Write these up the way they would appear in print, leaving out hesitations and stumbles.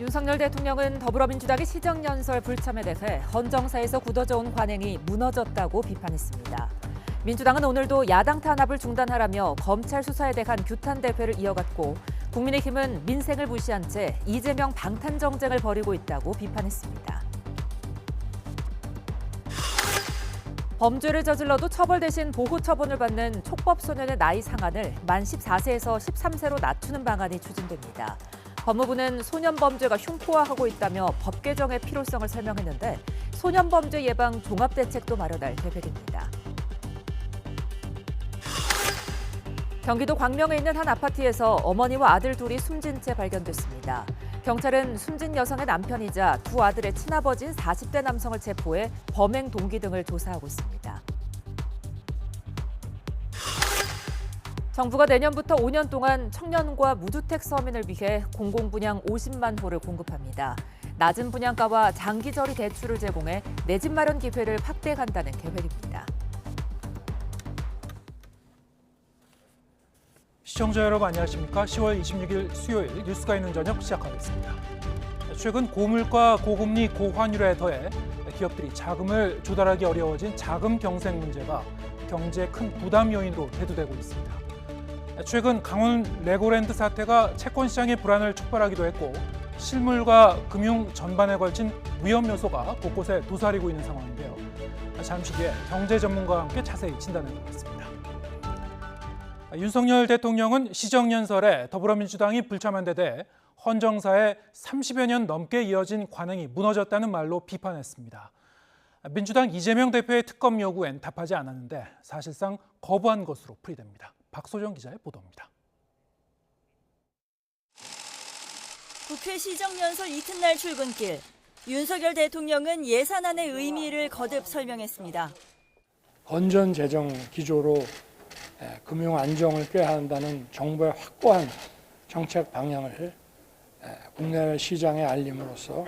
윤석열 대통령은 더불어민주당의 시정연설 불참에 대해 헌정사에서 굳어져온 관행이 무너졌다고 비판했습니다. 민주당은 오늘도 야당 탄압을 중단하라며 검찰 수사에 대한 규탄 대회를 이어갔고, 국민의힘은 민생을 무시한 채 이재명 방탄 정쟁을 벌이고 있다고 비판했습니다. 범죄를 저질러도 처벌 대신 보호 처분을 받는 촉법 소년의 나이 상한을 만 14세에서 13세로 낮추는 방안이 추진됩니다. 법무부는 소년 범죄가 흉포화하고 있다며 법 개정의 필요성을 설명했는데, 소년 범죄 예방 종합 대책도 마련할 계획입니다. 경기도 광명에 있는 한 아파트에서 어머니와 아들 둘이 숨진 채 발견됐습니다. 경찰은 숨진 여성의 남편이자 두 아들의 친아버지인 40대 남성을 체포해 범행 동기 등을 조사하고 있습니다. 정부가 내년부터 5년 동안 청년과 무주택 서민을 위해 공공분양 50만 호를 공급합니다. 낮은 분양가와 장기저리 대출을 제공해 내 집 마련 기회를 확대한다는 계획입니다. 시청자 여러분 안녕하십니까? 10월 26일 수요일 뉴스가 있는 저녁 시작하겠습니다. 최근 고물가, 고금리, 고환율에 더해 기업들이 자금을 조달하기 어려워진 자금 경색 문제가 경제의 큰 부담 요인으로 대두되고 있습니다. 최근 강원 레고랜드 사태가 채권 시장의 불안을 촉발하기도 했고, 실물과 금융 전반에 걸친 위험 요소가 곳곳에 도사리고 있는 상황인데요. 잠시 뒤에 경제 전문가와 함께 자세히 진단해 보겠습니다. 윤석열 대통령은 시정연설에 더불어민주당이 불참한 데 대해 헌정사에 30여 년 넘게 이어진 관행이 무너졌다는 말로 비판했습니다. 민주당 이재명 대표의 특검 요구엔 답하지 않았는데 사실상 거부한 것으로 풀이됩니다. 박소정 기자의 보도입니다. 국회 시정연설 이튿날 출근길, 윤석열 대통령은 예산안의 의미를 거듭 설명했습니다. 건전 재정 기조로 금융 안정을 꾀해야 한다는 정부의 확고한 정책 방향을 국내 시장에 알림으로써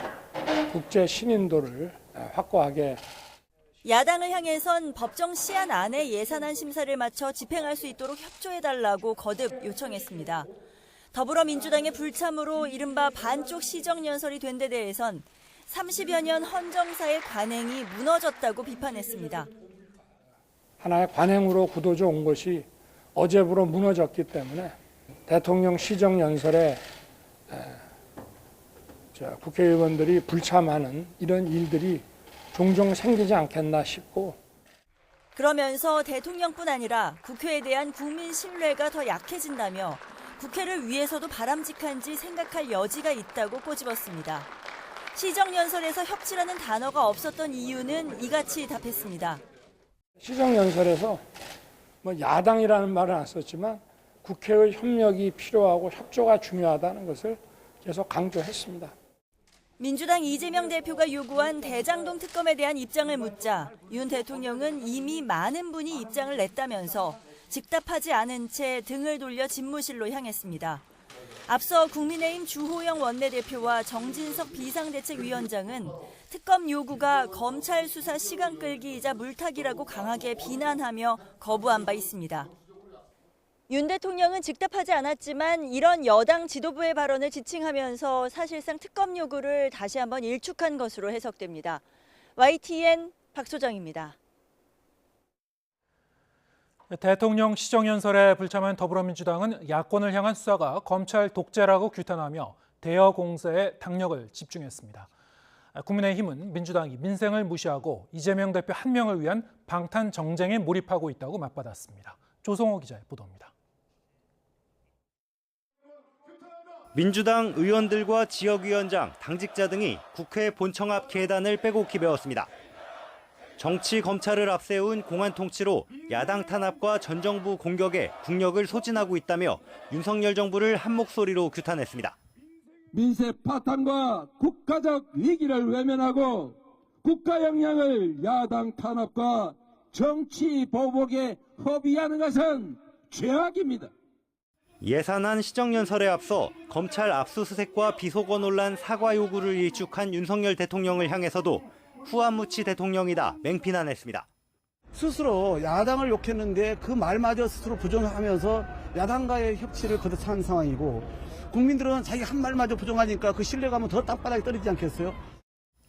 국제 신인도를 확고하게. 야당을 향해선 법정 시한 안에 예산안 심사를 마쳐 집행할 수 있도록 협조해달라고 거듭 요청했습니다. 더불어민주당의 불참으로 이른바 반쪽 시정연설이 된 데 대해선 30여 년 헌정사의 관행이 무너졌다고 비판했습니다. 하나의 관행으로 굳어져 온 것이 어제부로 무너졌기 때문에 대통령 시정연설에 국회의원들이 불참하는 이런 일들이 종종 생기지 않겠나 싶고, 그러면서 대통령뿐 아니라 국회에 대한 국민 신뢰가 더 약해진다며 국회를 위해서도 바람직한지 생각할 여지가 있다고 꼬집었습니다. 시정연설에서 협치라는 단어가 없었던 이유는 이같이 답했습니다. 시정연설에서 야당이라는 말은 안 썼지만 국회의 협력이 필요하고 협조가 중요하다는 것을 계속 강조했습니다. 민주당 이재명 대표가 요구한 대장동 특검에 대한 입장을 묻자 윤 대통령은 이미 많은 분이 입장을 냈다면서 즉답하지 않은 채 등을 돌려 집무실로 향했습니다. 앞서 국민의힘 주호영 원내대표와 정진석 비상대책위원장은 특검 요구가 검찰 수사 시간 끌기이자 물타기라고 강하게 비난하며 거부한 바 있습니다. 윤 대통령은 즉답하지 않았지만 이런 여당 지도부의 발언을 지칭하면서 사실상 특검 요구를 다시 한번 일축한 것으로 해석됩니다. YTN 박소정입니다. 대통령 시정연설에 불참한 더불어민주당은 야권을 향한 수사가 검찰 독재라고 규탄하며 대여 공세에 당력을 집중했습니다. 국민의힘은 민주당이 민생을 무시하고 이재명 대표 한 명을 위한 방탄 정쟁에 몰입하고 있다고 맞받았습니다. 조성호 기자의 보도입니다. 민주당 의원들과 지역위원장, 당직자 등이 국회 본청 앞 계단을 빼곡히 메웠습니다. 정치 검찰을 앞세운 공안 통치로 야당 탄압과 전 정부 공격에 국력을 소진하고 있다며 윤석열 정부를 한 목소리로 규탄했습니다. 민생 파탄과 국가적 위기를 외면하고 국가 역량을 야당 탄압과 정치 보복에 허비하는 것은 죄악입니다. 예산안 시정연설에 앞서 검찰 압수수색과 비속어 논란 사과 요구를 일축한 윤석열 대통령을 향해서도 후안무치 대통령이다 맹비난했습니다. 스스로 야당을 욕했는데 그 말마저 스스로 부정하면서 야당과의 협치를 거듭한 상황이고, 국민들은 자기 한 말마저 부정하니까 그 신뢰감은 더 땅바닥에 떨어지지 않겠어요?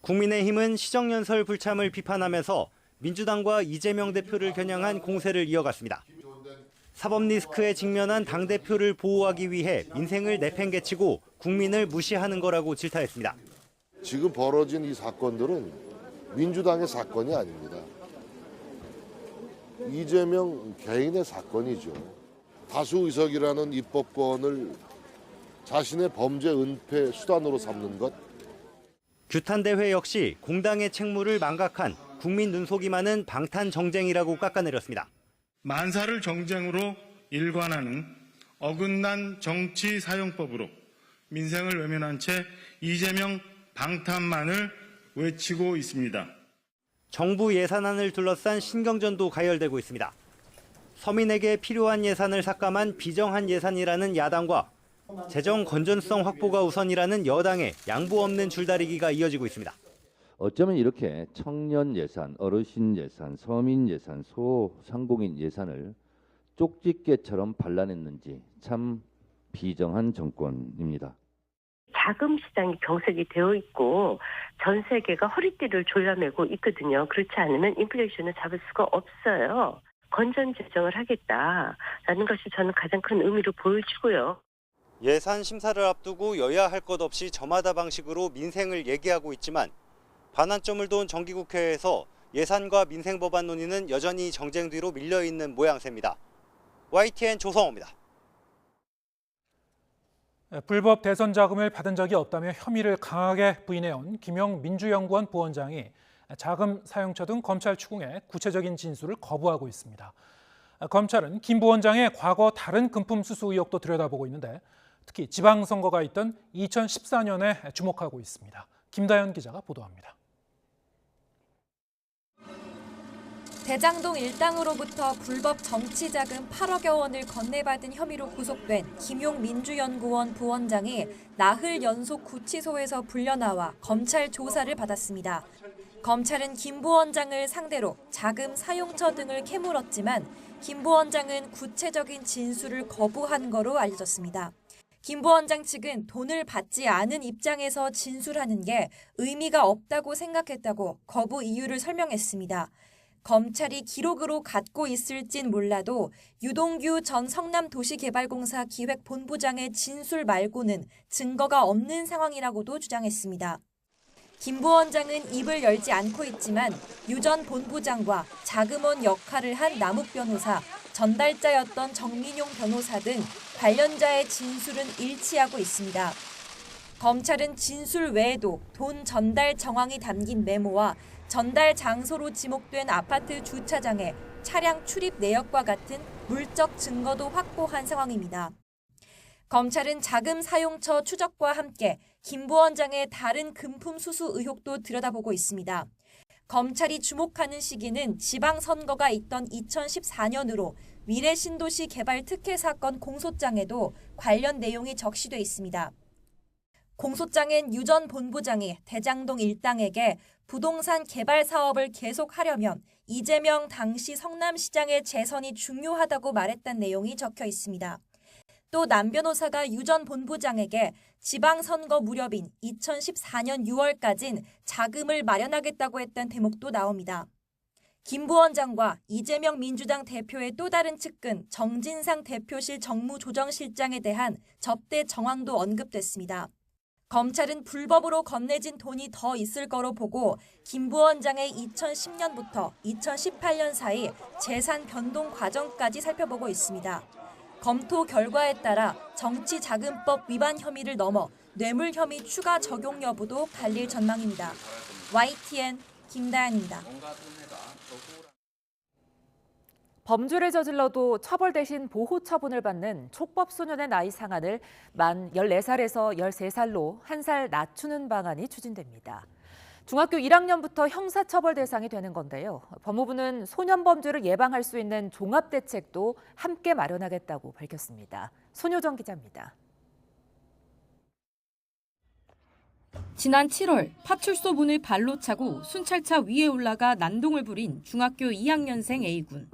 국민의힘은 시정연설 불참을 비판하면서 민주당과 이재명 대표를 겨냥한 공세를 이어갔습니다. 사법 리스크에 직면한 당대표를 보호하기 위해 민생을 내팽개치고 국민을 무시하는 거라고 질타했습니다. 지금 벌어진 이 사건들은 민주당의 사건이 아닙니다. 이재명 개인의 사건이죠. 다수 의석이라는 입법권을 자신의 범죄 은폐 수단으로 삼는 것. 규탄대회 역시 공당의 책무를 망각한 국민 눈속이 많은 방탄 정쟁이라고 깎아내렸습니다. 만사를 정쟁으로 일관하는 어긋난 정치 사용법으로 민생을 외면한 채 이재명 방탄만을 외치고 있습니다. 정부 예산안을 둘러싼 신경전도 가열되고 있습니다. 서민에게 필요한 예산을 삭감한 비정한 예산이라는 야당과 재정 건전성 확보가 우선이라는 여당의 양보 없는 줄다리기가 이어지고 있습니다. 어쩌면 이렇게 청년 예산, 어르신 예산, 서민 예산, 소상공인 예산을 쪽집게처럼 발라냈는지 참 비정한 정권입니다. 자금 시장이 경색이 되어 있고 전 세계가 허리띠를 졸라매고 있거든요. 그렇지 않으면 인플레이션을 잡을 수가 없어요. 건전 재정을 하겠다라는 것이 저는 가장 큰 의미로 보여지고요. 예산 심사를 앞두고 여야 할 것 없이 저마다 방식으로 민생을 얘기하고 있지만 반환점을 돈 정기국회에서 예산과 민생 법안 논의는 여전히 정쟁 뒤로 밀려있는 모양새입니다. YTN 조성호입니다. 불법 대선 자금을 받은 적이 없다며 혐의를 강하게 부인해온 김영 민주연구원 부원장이 자금 사용처 등 검찰 추궁에 구체적인 진술을 거부하고 있습니다. 검찰은 김 부원장의 과거 다른 금품 수수 의혹도 들여다보고 있는데 특히 지방선거가 있던 2014년에 주목하고 있습니다. 김다연 기자가 보도합니다. 대장동 일당으로부터 불법 정치자금 8억여 원을 건네받은 혐의로 구속된 김용 민주연구원 부원장이 나흘 연속 구치소에서 풀려나와 검찰 조사를 받았습니다. 검찰은 김 부원장을 상대로 자금 사용처 등을 캐물었지만 김 부원장은 구체적인 진술을 거부한 거로 알려졌습니다. 김 부원장 측은 돈을 받지 않은 입장에서 진술하는 게 의미가 없다고 생각했다고 거부 이유를 설명했습니다. 검찰이 기록으로 갖고 있을진 몰라도 유동규 전 성남도시개발공사 기획본부장의 진술 말고는 증거가 없는 상황이라고도 주장했습니다. 김 부원장은 입을 열지 않고 있지만 유 전 본부장과 자금원 역할을 한 남욱 변호사, 전달자였던 정민용 변호사 등 관련자의 진술은 일치하고 있습니다. 검찰은 진술 외에도 돈 전달 정황이 담긴 메모와 전달 장소로 지목된 아파트 주차장에 차량 출입 내역과 같은 물적 증거도 확보한 상황입니다. 검찰은 자금 사용처 추적과 함께 김 부원장의 다른 금품 수수 의혹도 들여다보고 있습니다. 검찰이 주목하는 시기는 지방선거가 있던 2014년으로 미래신도시 개발 특혜 사건 공소장에도 관련 내용이 적시돼 있습니다. 공소장엔 유 전 본부장이 대장동 일당에게 부동산 개발 사업을 계속하려면 이재명 당시 성남시장의 재선이 중요하다고 말했다는 내용이 적혀 있습니다. 또 남 변호사가 유 전 본부장에게 지방선거 무렵인 2014년 6월까진 자금을 마련하겠다고 했다는 대목도 나옵니다. 김 부원장과 이재명 민주당 대표의 또 다른 측근 정진상 대표실 정무조정실장에 대한 접대 정황도 언급됐습니다. 검찰은 불법으로 건네진 돈이 더 있을 거로 보고 김 부원장의 2010년부터 2018년 사이 재산 변동 과정까지 살펴보고 있습니다. 검토 결과에 따라 정치자금법 위반 혐의를 넘어 뇌물 혐의 추가 적용 여부도 갈릴 전망입니다. YTN 김다연입니다. 범죄를 저질러도 처벌 대신 보호 처분을 받는 촉법 소년의 나이 상한을 만 14살에서 13살로 1살 낮추는 방안이 추진됩니다. 중학교 1학년부터 형사처벌 대상이 되는 건데요. 법무부는 소년 범죄를 예방할 수 있는 종합대책도 함께 마련하겠다고 밝혔습니다. 손효정 기자입니다. 지난 7월 파출소 문을 발로 차고 순찰차 위에 올라가 난동을 부린 중학교 2학년생 A군.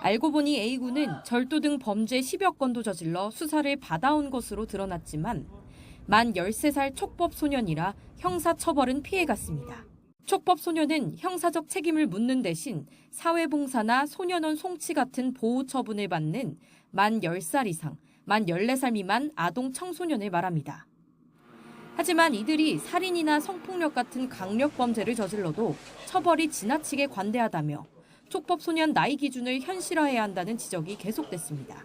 알고 보니 A군은 절도 등 범죄 10여 건도 저질러 수사를 받아온 것으로 드러났지만 만 13살 촉법 소년이라 형사처벌은 피해갔습니다. 촉법 소년은 형사적 책임을 묻는 대신 사회봉사나 소년원 송치 같은 보호 처분을 받는 만 10살 이상, 만 14살 미만 아동 청소년을 말합니다. 하지만 이들이 살인이나 성폭력 같은 강력 범죄를 저질러도 처벌이 지나치게 관대하다며 촉법 소년 나이 기준을 현실화해야 한다는 지적이 계속됐습니다.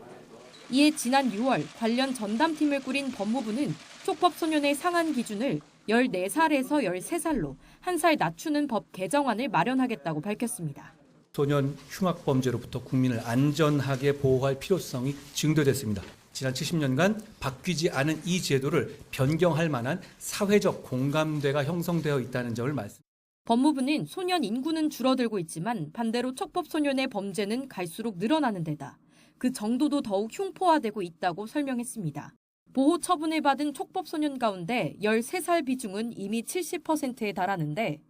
이에 지난 6월 관련 전담팀을 꾸린 법무부는 촉법 소년의 상한 기준을 14살에서 13살로 1살 낮추는 법 개정안을 마련하겠다고 밝혔습니다. 소년 흉악 범죄로부터 국민을 안전하게 보호할 필요성이 증대됐습니다. 지난 70년간 바뀌지 않은 이 제도를 변경할 만한 사회적 공감대가 형성되어 있다는 점을 말씀드립니다. 법무부는 소년 인구는 줄어들고 있지만 반대로 촉법 소년의 범죄는 갈수록 늘어나는 데다 그 정도도 더욱 흉포화되고 있다고 설명했습니다. 보호 처분을 받은 촉법 소년 가운데 13살 비중은 이미 70%에 달하는데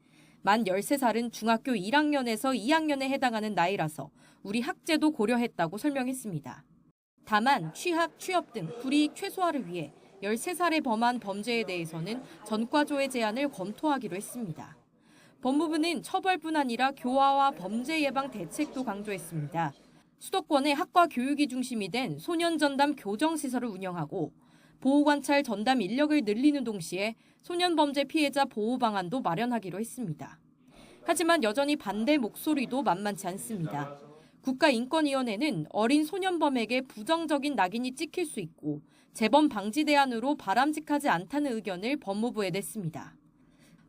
만 13살은 중학교 1학년에서 2학년에 해당하는 나이라서 우리 학제도 고려했다고 설명했습니다. 다만 취학, 취업 등 불이익 최소화를 위해 13살에 범한 범죄에 대해서는 전과조회 제한을 검토하기로 했습니다. 법무부는 처벌뿐 아니라 교화와 범죄 예방 대책도 강조했습니다. 수도권의 학과 교육이 중심이 된 소년전담 교정시설을 운영하고 보호관찰 전담 인력을 늘리는 동시에 소년범죄 피해자 보호 방안도 마련하기로 했습니다. 하지만 여전히 반대 목소리도 만만치 않습니다. 국가인권위원회는 어린 소년범에게 부정적인 낙인이 찍힐 수 있고 재범 방지 대안으로 바람직하지 않다는 의견을 법무부에 냈습니다.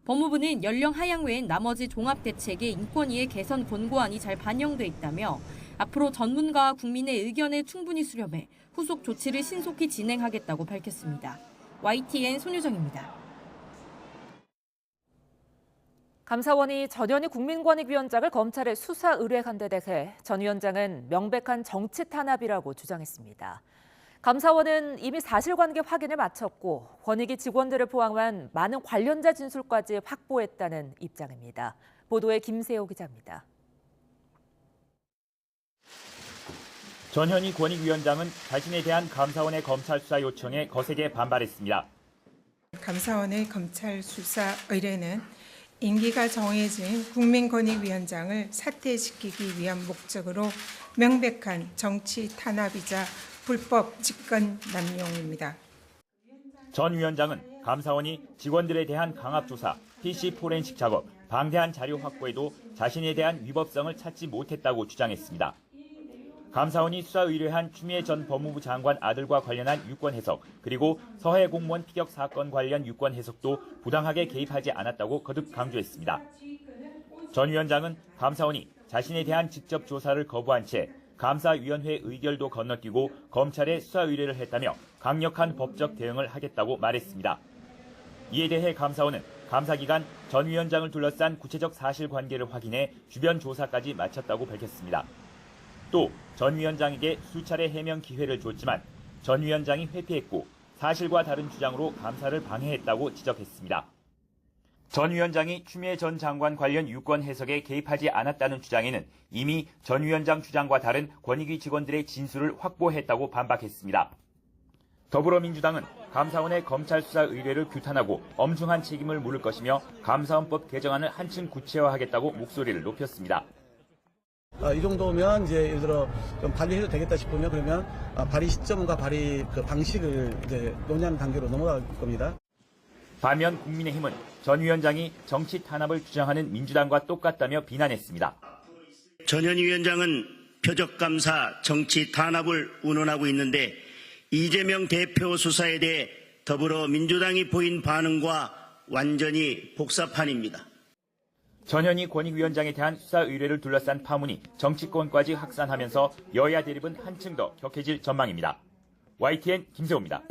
법무부는 연령 하향 외엔 나머지 종합대책에 인권위의 개선 권고안이 잘 반영돼 있다며 앞으로 전문가와 국민의 의견을 충분히 수렴해 후속 조치를 신속히 진행하겠다고 밝혔습니다. YTN 손유정입니다. 감사원이 전현희 국민권익위원장을 검찰에 수사 의뢰한 데 대해 전 위원장은 명백한 정치 탄압이라고 주장했습니다. 감사원은 이미 사실관계 확인을 마쳤고 권익위 직원들을 포함한 많은 관련자 진술까지 확보했다는 입장입니다. 보도에 김세호 기자입니다. 전현희 권익위원장은 자신에 대한 감사원의 검찰 수사 요청에 거세게 반발했습니다. 감사원의 검찰 수사 의뢰는 임기가 정해진 국민권익위원장을 사퇴시키기 위한 목적으로 명백한 정치 탄압이자 불법 직권 남용입니다. 전 위원장은 감사원이 직원들에 대한 강압조사, PC 포렌식 작업, 방대한 자료 확보에도 자신에 대한 위법성을 찾지 못했다고 주장했습니다. 감사원이 수사 의뢰한 추미애 전 법무부 장관 아들과 관련한 유권 해석, 그리고 서해 공무원 피격 사건 관련 유권 해석도 부당하게 개입하지 않았다고 거듭 강조했습니다. 전 위원장은 감사원이 자신에 대한 직접 조사를 거부한 채 감사위원회 의결도 건너뛰고 검찰에 수사 의뢰를 했다며 강력한 법적 대응을 하겠다고 말했습니다. 이에 대해 감사원은 감사 기간 전 위원장을 둘러싼 구체적 사실관계를 확인해 주변 조사까지 마쳤다고 밝혔습니다. 또 전 위원장에게 수차례 해명 기회를 줬지만 전 위원장이 회피했고 사실과 다른 주장으로 감사를 방해했다고 지적했습니다. 전 위원장이 추미애 전 장관 관련 유권 해석에 개입하지 않았다는 주장에는 이미 전 위원장 주장과 다른 권익위 직원들의 진술을 확보했다고 반박했습니다. 더불어민주당은 감사원의 검찰 수사 의뢰를 규탄하고 엄중한 책임을 물을 것이며 감사원법 개정안을 한층 구체화하겠다고 목소리를 높였습니다. 이 정도면 이제 예를 들어 좀 발의해도 되겠다 싶으면 그러면 발의 시점과 발의 그 방식을 이제 논의하는 단계로 넘어갈 겁니다. 반면 국민의힘은 전 위원장이 정치 탄압을 주장하는 민주당과 똑같다며 비난했습니다. 전현희 위원장은 표적감사 정치 탄압을 운운하고 있는데 이재명 대표 수사에 대해 더불어민주당이 보인 반응과 완전히 복사판입니다. 전현희 권익위원장에 대한 수사 의뢰를 둘러싼 파문이 정치권까지 확산하면서 여야 대립은 한층 더 격해질 전망입니다. YTN 김세호입니다.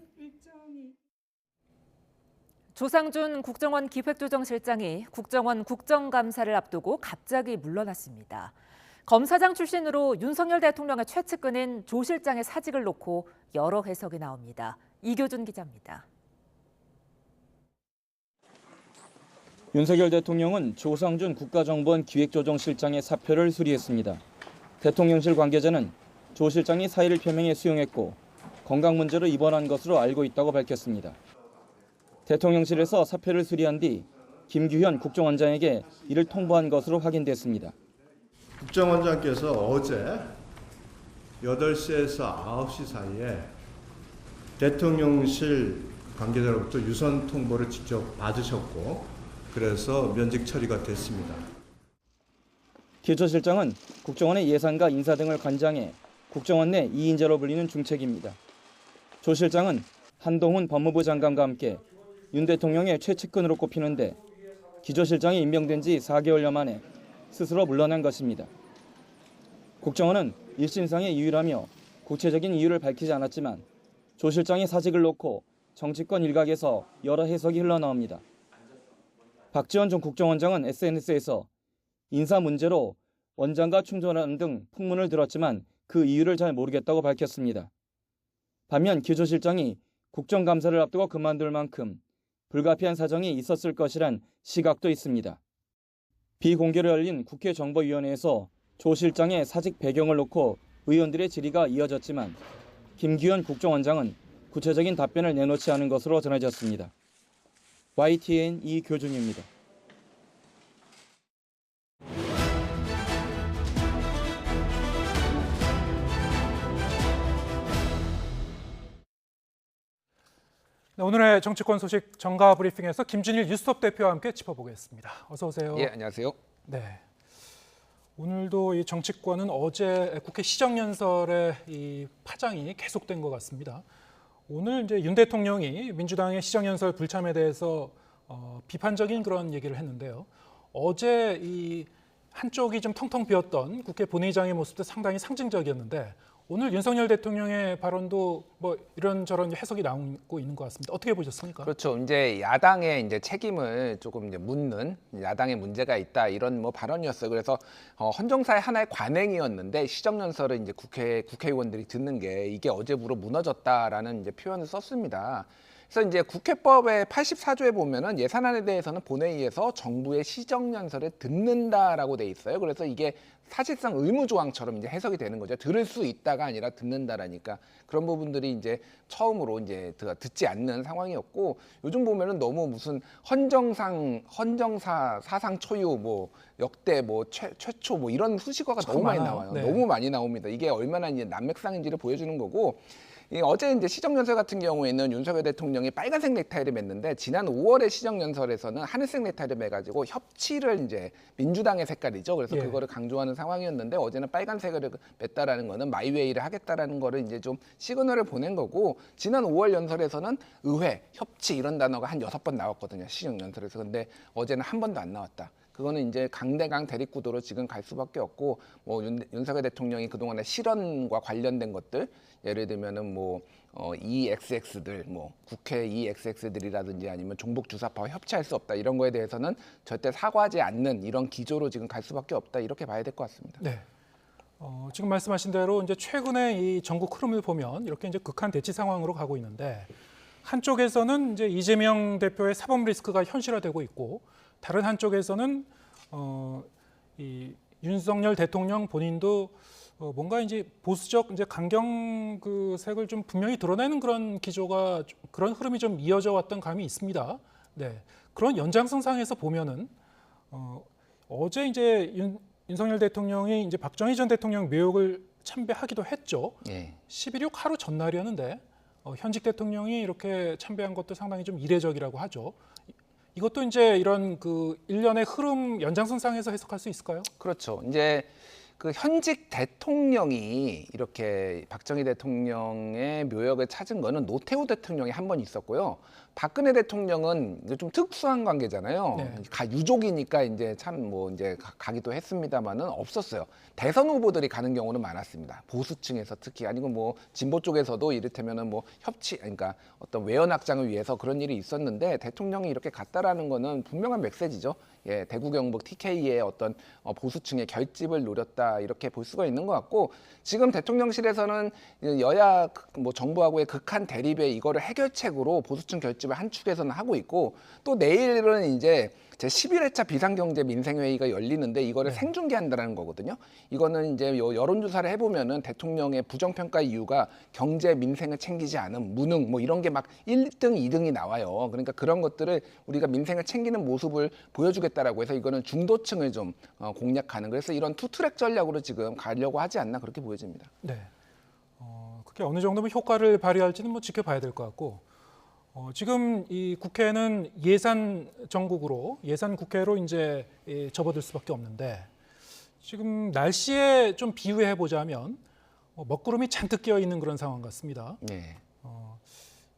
조상준 국정원 기획조정실장이 국정원 국정감사를 앞두고 갑자기 물러났습니다. 검사장 출신으로 윤석열 대통령의 최측근인 조 실장의 사직을 놓고 여러 해석이 나옵니다. 이교준 기자입니다. 윤석열 대통령은 조상준 국가정보원 기획조정실장의 사표를 수리했습니다. 대통령실 관계자는 조 실장이 사의를 표명해 수용했고 건강 문제로 입원한 것으로 알고 있다고 밝혔습니다. 대통령실에서 사표를 수리한 뒤 김규현 국정원장에게 이를 통보한 것으로 확인됐습니다. 국정원장께서 어제 8시에서 9시 사이에 대통령실 관계자로부터 유선 통보를 직접 받으셨고 그래서 면직 처리가 됐습니다. 조 실장은 국정원의 예산과 인사 등을 관장해 국정원 내 2인자로 불리는 중책입니다. 조 실장은 한동훈 법무부 장관과 함께 윤 대통령의 최측근으로 꼽히는데 기조 실장이 임명된 지 4개월여 만에 스스로 물러난 것입니다. 국정원은 1심상의 이유라며 구체적인 이유를 밝히지 않았지만 조 실장의 사직을 놓고 정치권 일각에서 여러 해석이 흘러나옵니다. 박지원 전 국정원장은 SNS에서 인사 문제로 원장과 충돌하는 등 풍문을 들었지만 그 이유를 잘 모르겠다고 밝혔습니다. 반면 기조 실장이 국정감사를 앞두고 그만둘 만큼 불가피한 사정이 있었을 것이란 시각도 있습니다. 비공개로 열린 국회 정보위원회에서 조 실장의 사직 배경을 놓고 의원들의 질의가 이어졌지만 김규현 국정원장은 구체적인 답변을 내놓지 않은 것으로 전해졌습니다. YTN 이교준입니다. 네, 오늘의 정치권 소식 정가 브리핑에서 김준일 뉴스톱 대표와 함께 짚어보겠습니다. 어서 오세요. 예, 안녕하세요. 네. 오늘도 이 정치권은 어제 국회 시정연설의 이 파장이 계속된 것 같습니다. 오늘 이제 윤 대통령이 민주당의 시정연설 불참에 대해서 비판적인 그런 얘기를 했는데요. 어제 이 한쪽이 좀 텅텅 비었던 국회 본회의장의 모습도 상당히 상징적이었는데 오늘 윤석열 대통령의 발언도 뭐 이런저런 해석이 나오고 있는 것 같습니다. 어떻게 보셨습니까? 그렇죠. 이제 야당의 이제 책임을 조금 이제 묻는 야당의 문제가 있다 이런 뭐 발언이었어요. 그래서 헌정사의 하나의 관행이었는데 시정연설을 이제 국회의원들이 듣는 게 이게 어제부로 무너졌다라는 이제 표현을 썼습니다. 그래서 이제 국회법의 84조에 보면은 예산안에 대해서는 본회의에서 정부의 시정연설을 듣는다라고 돼 있어요. 그래서 이게 사실상 의무조항처럼 이제 해석이 되는 거죠. 들을 수 있다가 아니라 듣는다라니까 그런 부분들이 이제 처음으로 이제 듣지 않는 상황이었고 요즘 보면은 너무 무슨 헌정사 사상 초유 뭐 역대 뭐 최초 뭐 이런 수식어가 너무 많이 나와요. 네. 너무 많이 나옵니다. 이게 얼마나 이제 난맥상인지를 보여주는 거고. 어제 이제 시정연설 같은 경우에는 윤석열 대통령이 빨간색 넥타이를 맸는데 지난 5월에 시정연설에서는 하늘색 넥타이를 매가지고 협치를 이제 민주당의 색깔이죠. 그래서 예. 그거를 강조하는 상황이었는데 어제는 빨간색을 맸다라는 거는 마이웨이를 하겠다라는 거를 이제 좀 시그널을 보낸 거고 지난 5월 연설에서는 의회, 협치 이런 단어가 한 6번 나왔거든요. 시정연설에서. 근데 어제는 한 번도 안 나왔다. 그거는 이제 강대강 대립구도로 지금 갈 수밖에 없고 뭐 윤석열 대통령이 그동안의 실언과 관련된 것들 예를 들면은 뭐 EXX들 뭐 국회 EXX들이라든지 아니면 종북주사파와 협치할 수 없다 이런 거에 대해서는 절대 사과하지 않는 이런 기조로 지금 갈 수밖에 없다 이렇게 봐야 될 것 같습니다. 네. 지금 말씀하신 대로 이제 최근에 이 전국 흐름을 보면 이렇게 이제 극한 대치 상황으로 가고 있는데 한쪽에서는 이제 이재명 대표의 사법 리스크가 현실화되고 있고 다른 한쪽에서는 이 윤석열 대통령 본인도 뭔가 이제 보수적 이제 강경 그 색을 좀 분명히 드러내는 그런 기조가 그런 흐름이 좀 이어져 왔던 감이 있습니다. 네, 그런 연장선상에서 보면은 어제 이제 윤석열 대통령이 이제 박정희 전 대통령 묘역을 참배하기도 했죠. 예. 11.6 하루 전날이었는데 현직 대통령이 이렇게 참배한 것도 상당히 좀 이례적이라고 하죠. 이것도 이제 이런 그 일련의 흐름 연장선상에서 해석할 수 있을까요? 그렇죠. 이제 그 현직 대통령이 이렇게 박정희 대통령의 묘역을 찾은 거는 노태우 대통령이 한 번 있었고요. 박근혜 대통령은 좀 특수한 관계잖아요. 네. 유족이니까 이제 참 뭐 이제 가기도 했습니다만은 없었어요. 대선 후보들이 가는 경우는 많았습니다. 보수층에서 특히 아니고 뭐 진보 쪽에서도 이를테면은 뭐 협치 그러니까 어떤 외연 확장을 위해서 그런 일이 있었는데 대통령이 이렇게 갔다라는 거는 분명한 메시지죠. 예, 대구 경북 TK의 어떤 보수층의 결집을 노렸다 이렇게 볼 수가 있는 것 같고 지금 대통령실에서는 여야 뭐 정부하고의 극한 대립에 이거를 해결책으로 보수층 결집을 한 축에서는 하고 있고 또 내일은 이제 제11회차 비상경제 민생회의가 열리는데 이거를 생중계한다는 거거든요. 이거는 이제 여론조사를 해보면은 대통령의 부정평가 이유가 경제 민생을 챙기지 않은 무능 뭐 이런 게 막 1등, 2등이 나와요. 그러니까 그런 것들을 우리가 민생을 챙기는 모습을 보여주겠다라고 해서 이거는 중도층을 좀 공략하는, 그래서 이런 투트랙 전략으로 지금 가려고 하지 않나 그렇게 보여집니다. 네. 그게 어느 정도면 효과를 발휘할지는 뭐 지켜봐야 될 것 같고, 지금 이 국회는 예산 정국으로, 예산 국회로 이제 접어들 수밖에 없는데, 지금 날씨에 좀 비유해 보자면 먹구름이 잔뜩 끼어 있는 그런 상황 같습니다. 네.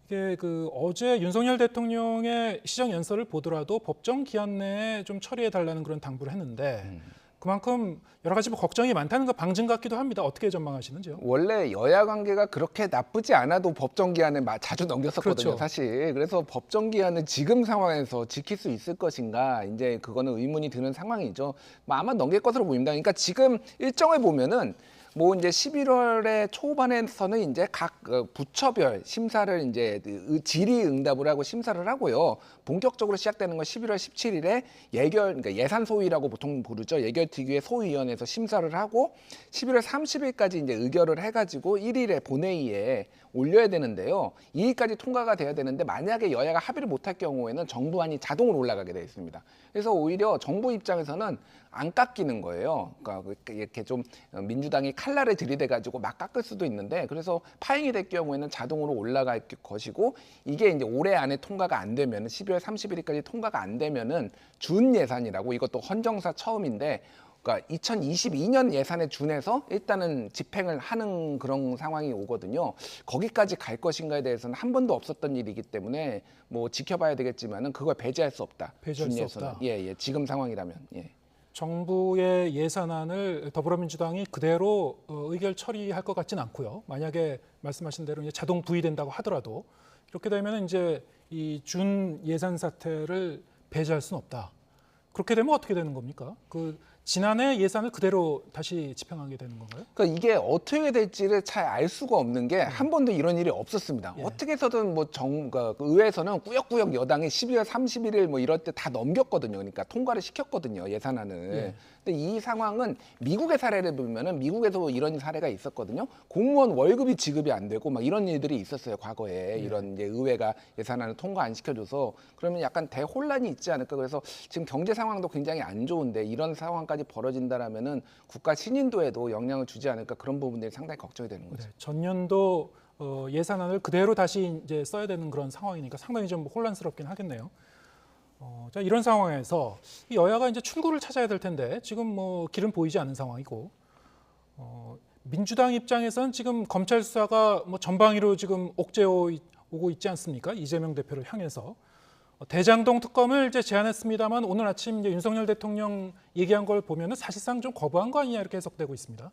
이게 어제 윤석열 대통령의 시정 연설을 보더라도 법정 기한 내에 좀 처리해 달라는 그런 당부를 했는데, 그만큼 여러 가지 걱정이 많다는 거 방증 같기도 합니다. 어떻게 전망하시는지요? 원래 여야 관계가 그렇게 나쁘지 않아도 법정 기한을 자주 넘겼었거든요, 그렇죠. 사실. 그래서 법정 기한을 지금 상황에서 지킬 수 있을 것인가, 이제 그거는 의문이 드는 상황이죠. 아마 넘길 것으로 보입니다. 그러니까 지금 일정을 보면은 뭐 이제 11월의 초반에서는 이제 각 부처별 심사를 이제 질의응답을 하고 심사를 하고요. 본격적으로 시작되는 건 11월 17일에 그러니까 예산 소위라고 보통 부르죠. 예결특위의 소위원회에서 심사를 하고 11월 30일까지 이제 의결을 해가지고 1일에 본회의에 올려야 되는데요. 2일까지 통과가 돼야 되는데 만약에 여야가 합의를 못할 경우에는 정부안이 자동으로 올라가게 되어 있습니다. 그래서 오히려 정부 입장에서는 안 깎이는 거예요. 그러니까 이렇게 좀 민주당이 칼날을 들이대가지고 막 깎을 수도 있는데, 그래서 파행이 될 경우에는 자동으로 올라갈 것이고, 이게 이제 올해 안에 통과가 안 되면 12월 31일까지 통과가 안 되면은 준 예산이라고, 이것도 헌정사 처음인데, 그러니까 2022년 예산에 준해서 일단은 집행을 하는 그런 상황이 오거든요. 거기까지 갈 것인가에 대해서는 한 번도 없었던 일이기 때문에 뭐 지켜봐야 되겠지만은 그걸 배제할 수 없다. 배제할 수 준 예산은. 없다. 예, 지금 상황이라면. 예. 정부의 예산안을 더불어민주당이 그대로 의결 처리할 것 같지는 않고요. 만약에 말씀하신 대로 이제 자동 부의된다고 하더라도 이렇게 되면 이제 이 준 예산 사태를 배제할 수는 없다. 그렇게 되면 어떻게 되는 겁니까? 지난해 예산을 그대로 다시 집행하게 되는 건가요? 그러니까 이게 어떻게 될지를 잘 알 수가 없는 게 한 번도 이런 일이 없었습니다. 어떻게 해서든 뭐 의회에서는 꾸역꾸역 여당이 12월 31일 뭐 이럴 때 다 넘겼거든요. 그러니까 통과를 시켰거든요, 예산안을. 근데 이 상황은 미국의 사례를 보면은 미국에서 이런 사례가 있었거든요. 공무원 월급이 지급이 안 되고 막 이런 일들이 있었어요, 과거에. 이런 이제 의회가 예산안을 통과 안 시켜줘서. 그러면 약간 대혼란이 있지 않을까. 그래서 지금 경제 상황도 굉장히 안 좋은데 이런 상황까지 벌어진다라면은 국가 신인도에도 영향을 주지 않을까, 그런 부분들이 상당히 걱정이 되는 거죠. 네, 전년도 예산안을 그대로 다시 이제 써야 되는 그런 상황이니까 상당히 좀 혼란스럽긴 하겠네요. 자, 이런 상황에서 이 여야가 이제 출구를 찾아야 될 텐데 지금 뭐 길은 보이지 않는 상황이고, 민주당 입장에서는 지금 검찰 수사가 뭐 전방위로 지금 옥죄오고 있지 않습니까? 이재명 대표를 향해서 대장동 특검을 이제 제안했습니다만 오늘 아침 이제 윤석열 대통령 얘기한 걸 보면은 사실상 좀 거부한 거 아니냐 이렇게 해석되고 있습니다.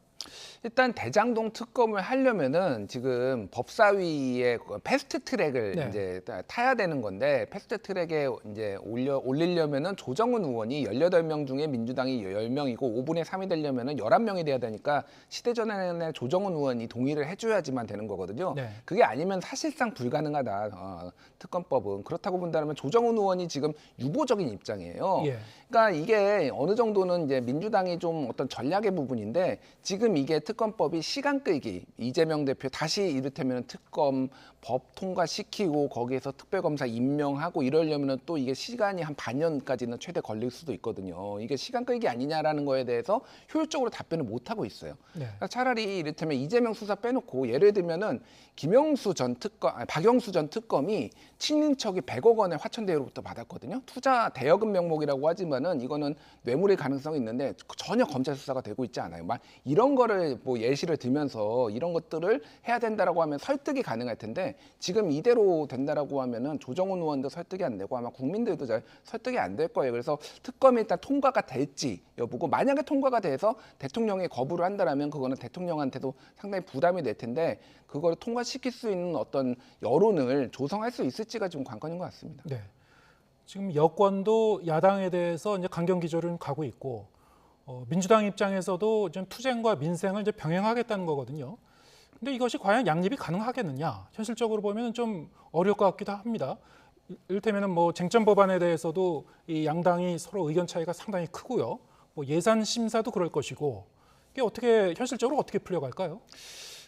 일단 대장동 특검을 하려면은 지금 법사위에 패스트 트랙을 이제 타야 되는 건데, 패스트 트랙에 이제 올리려면은 조정훈 의원이 18명 중에 민주당이 10명이고 5분의 3이 되려면은 11명이 돼야 되니까 시대전환에 조정훈 의원이 동의를 해줘야지만 되는 거거든요. 그게 아니면 사실상 불가능하다. 특검법은. 그렇다고 본다면 조정훈 의원이 지금 유보적인 입장이에요. 그러니까 이게 어느 정도는 이제 민주당이 좀 어떤 전략의 부분인데, 지금 이게 특검법이 시간 끌기, 이재명 대표 다시 이를테면 특검 법 통과시키고 거기에서 특별검사 임명하고 이러려면 또 이게 시간이 한 반년까지는 최대 걸릴 수도 있거든요. 이게 시간 끌기 아니냐라는 거에 대해서 효율적으로 답변을 못 하고 있어요. 그러니까 차라리 이를테면 이재명 수사 빼놓고 예를 들면은 박영수 전 특검이 친인척이 100억 원의 화천대유로부터 받았거든요. 투자 대여금 명목이라고 하지만은 이거는 뇌물일 가능성이 있는데 전혀 검찰 수사가 되고 있지 않아요. 막 이런 거를 뭐 예시를 들면서 이런 것들을 해야 된다라고 하면 설득이 가능할 텐데, 지금 이대로 된다라고 하면은 조정훈 의원도 설득이 안 되고 아마 국민들도 잘 설득이 안 될 거예요. 그래서 특검이 일단 통과가 될지 여부고, 만약에 통과가 돼서 대통령이 거부를 한다라면 그거는 대통령한테도 상당히 부담이 될 텐데, 그걸 통과시킬 수 있는 어떤 여론을 조성할 수 있을지가 좀 관건인 것 같습니다. 네. 지금 여권도 야당에 대해서 이제 강경 기조를 가고 있고, 민주당 입장에서도 좀 투쟁과 민생을 이제 병행하겠다는 거거든요. 근데 이것이 과연 양립이 가능하겠느냐? 현실적으로 보면 좀 어려울 것 같기도 합니다. 이를테면은 뭐 쟁점 법안에 대해서도 이 양당이 서로 의견 차이가 상당히 크고요. 뭐 예산 심사도 그럴 것이고 이게 어떻게 현실적으로 어떻게 풀려갈까요?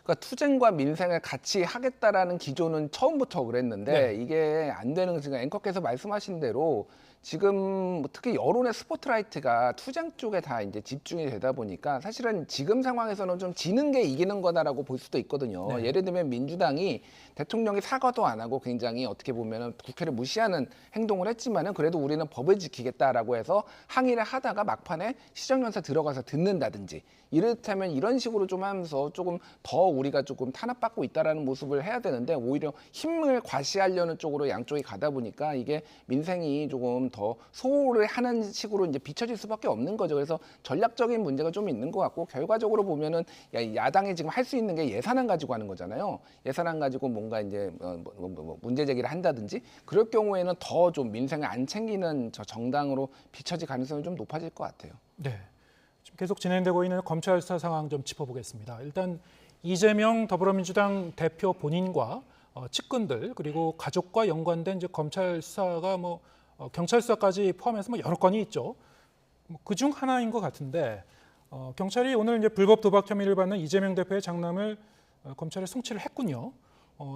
그러니까 투쟁과 민생을 같이 하겠다라는 기조는 처음부터 그랬는데 이게 안 되는 지금 앵커께서 말씀하신 대로 지금 특히 여론의 스포트라이트가 투쟁 쪽에 다 이제 집중이 되다 보니까 사실은 지금 상황에서는 좀 지는 게 이기는 거다라고 볼 수도 있거든요. 예를 들면 민주당이 대통령이 사과도 안 하고 굉장히 어떻게 보면은 국회를 무시하는 행동을 했지만은 그래도 우리는 법을 지키겠다라고 해서 항의를 하다가 막판에 시정연설 들어가서 듣는다든지 이렇다면 이런 식으로 좀 하면서 조금 더 우리가 조금 탄압받고 있다라는 모습을 해야 되는데 오히려 힘을 과시하려는 쪽으로 양쪽이 가다 보니까 이게 민생이 조금 더 소홀을 하는 식으로 이제 비춰질 수밖에 없는 거죠. 그래서 전략적인 문제가 좀 있는 것 같고 결과적으로 보면은 야당이 지금 할 수 있는 게 예산안 가지고 하는 거잖아요. 예산안 가지고 뭔가 이제 문제 제기를 한다든지 그럴 경우에는 더 좀 민생을 안 챙기는 저 정당으로 비춰질 가능성이 좀 높아질 것 같아요. 네. 지금 계속 진행되고 있는 검찰 수사 상황 좀 짚어보겠습니다. 일단 이재명 더불어민주당 대표 본인과 측근들 그리고 가족과 연관된 이제 검찰 수사가 뭐 경찰 수사까지 포함해서 뭐 여러 건이 있죠. 그중 하나인 것 같은데 경찰이 오늘 이제 불법 도박 혐의를 받는 이재명 대표의 장남을 검찰에 송치를 했군요.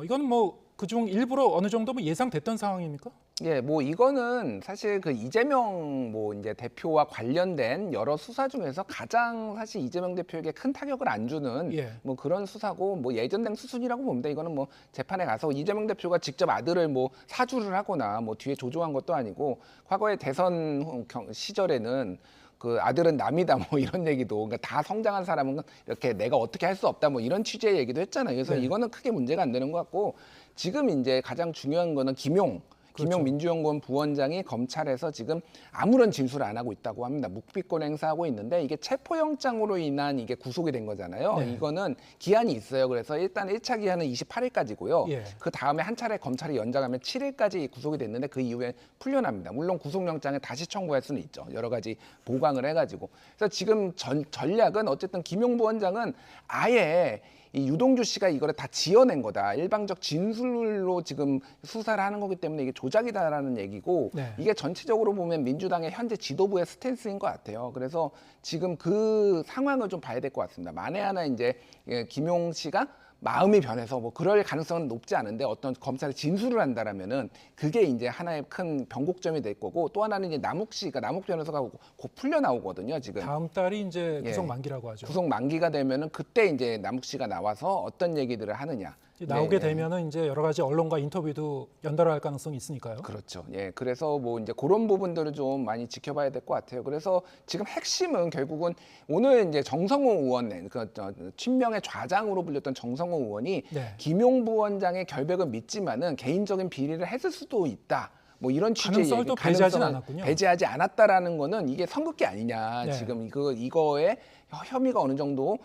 이건 뭐 그중 일부러 어느 정도 뭐 예상됐던 상황입니까? 예, 뭐 이거는 사실 그 이재명 뭐 이제 대표와 관련된 여러 수사 중에서 가장 사실 이재명 대표에게 큰 타격을 안 주는 뭐 그런 수사고 뭐 예전된 수순이라고 봅니다. 이거는 뭐 재판에 가서 이재명 대표가 직접 아들을 뭐 사주를 하거나 뭐 뒤에 조종한 것도 아니고 과거의 대선 시절에는 그 아들은 남이다 뭐 이런 얘기도 그러니까 다 성장한 사람은 이렇게 내가 어떻게 할 수 없다 뭐 이런 취지의 얘기도 했잖아요. 그래서 이거는 크게 문제가 안 되는 것 같고 지금 이제 가장 중요한 거는 김용 민주연구원 부원장이 검찰에서 지금 아무런 진술을 안 하고 있다고 합니다. 묵비권 행사하고 있는데 이게 체포영장으로 인한 이게 구속이 된 거잖아요. 이거는 기한이 있어요. 그래서 일단 1차 기한은 28일까지고요. 그 다음에 한 차례 검찰이 연장하면 7일까지 구속이 됐는데 그 이후에 풀려납니다. 물론 구속영장을 다시 청구할 수는 있죠. 여러 가지 보강을 해가지고. 그래서 지금 전략은 어쨌든 김용 부원장은 아예 이 유동규 씨가 이거를 다 지어낸 거다. 일방적 진술로 지금 수사를 하는 거기 때문에 이게 조작이다라는 얘기고 이게 전체적으로 보면 민주당의 현재 지도부의 스탠스인 것 같아요. 그래서 지금 그 상황을 좀 봐야 될 것 같습니다. 만에 하나 이제 김용 씨가 마음이 변해서 뭐 그럴 가능성은 높지 않은데 어떤 검찰이 진술을 한다라면은 그게 이제 하나의 큰 변곡점이 될 거고 또 하나는 이제 남욱 변호사가 곧 풀려 나오거든요. 지금 다음 달이 이제 구속 만기라고 하죠. 구속 만기가 되면은 그때 이제 남욱 씨가 나와서 어떤 얘기들을 하느냐. 나오게 되면은 이제 여러 가지 언론과 인터뷰도 연달아 할 가능성이 있으니까요. 그렇죠. 예, 그래서 뭐 이제 그런 부분들을 좀 많이 지켜봐야 될 것 같아요. 그래서 지금 핵심은 결국은 오늘 이제 정성호 의원, 친명의 좌장으로 불렸던 정성호 의원이 김용 부원장의 결백은 믿지만은 개인적인 비리를 했을 수도 있다. 뭐 이런 취지의 가능성을 또 배제하지 않았군요. 배제하지 않았다라는 거는 이게 선긋기 아니냐. 지금 이거에 혐의가 어느 정도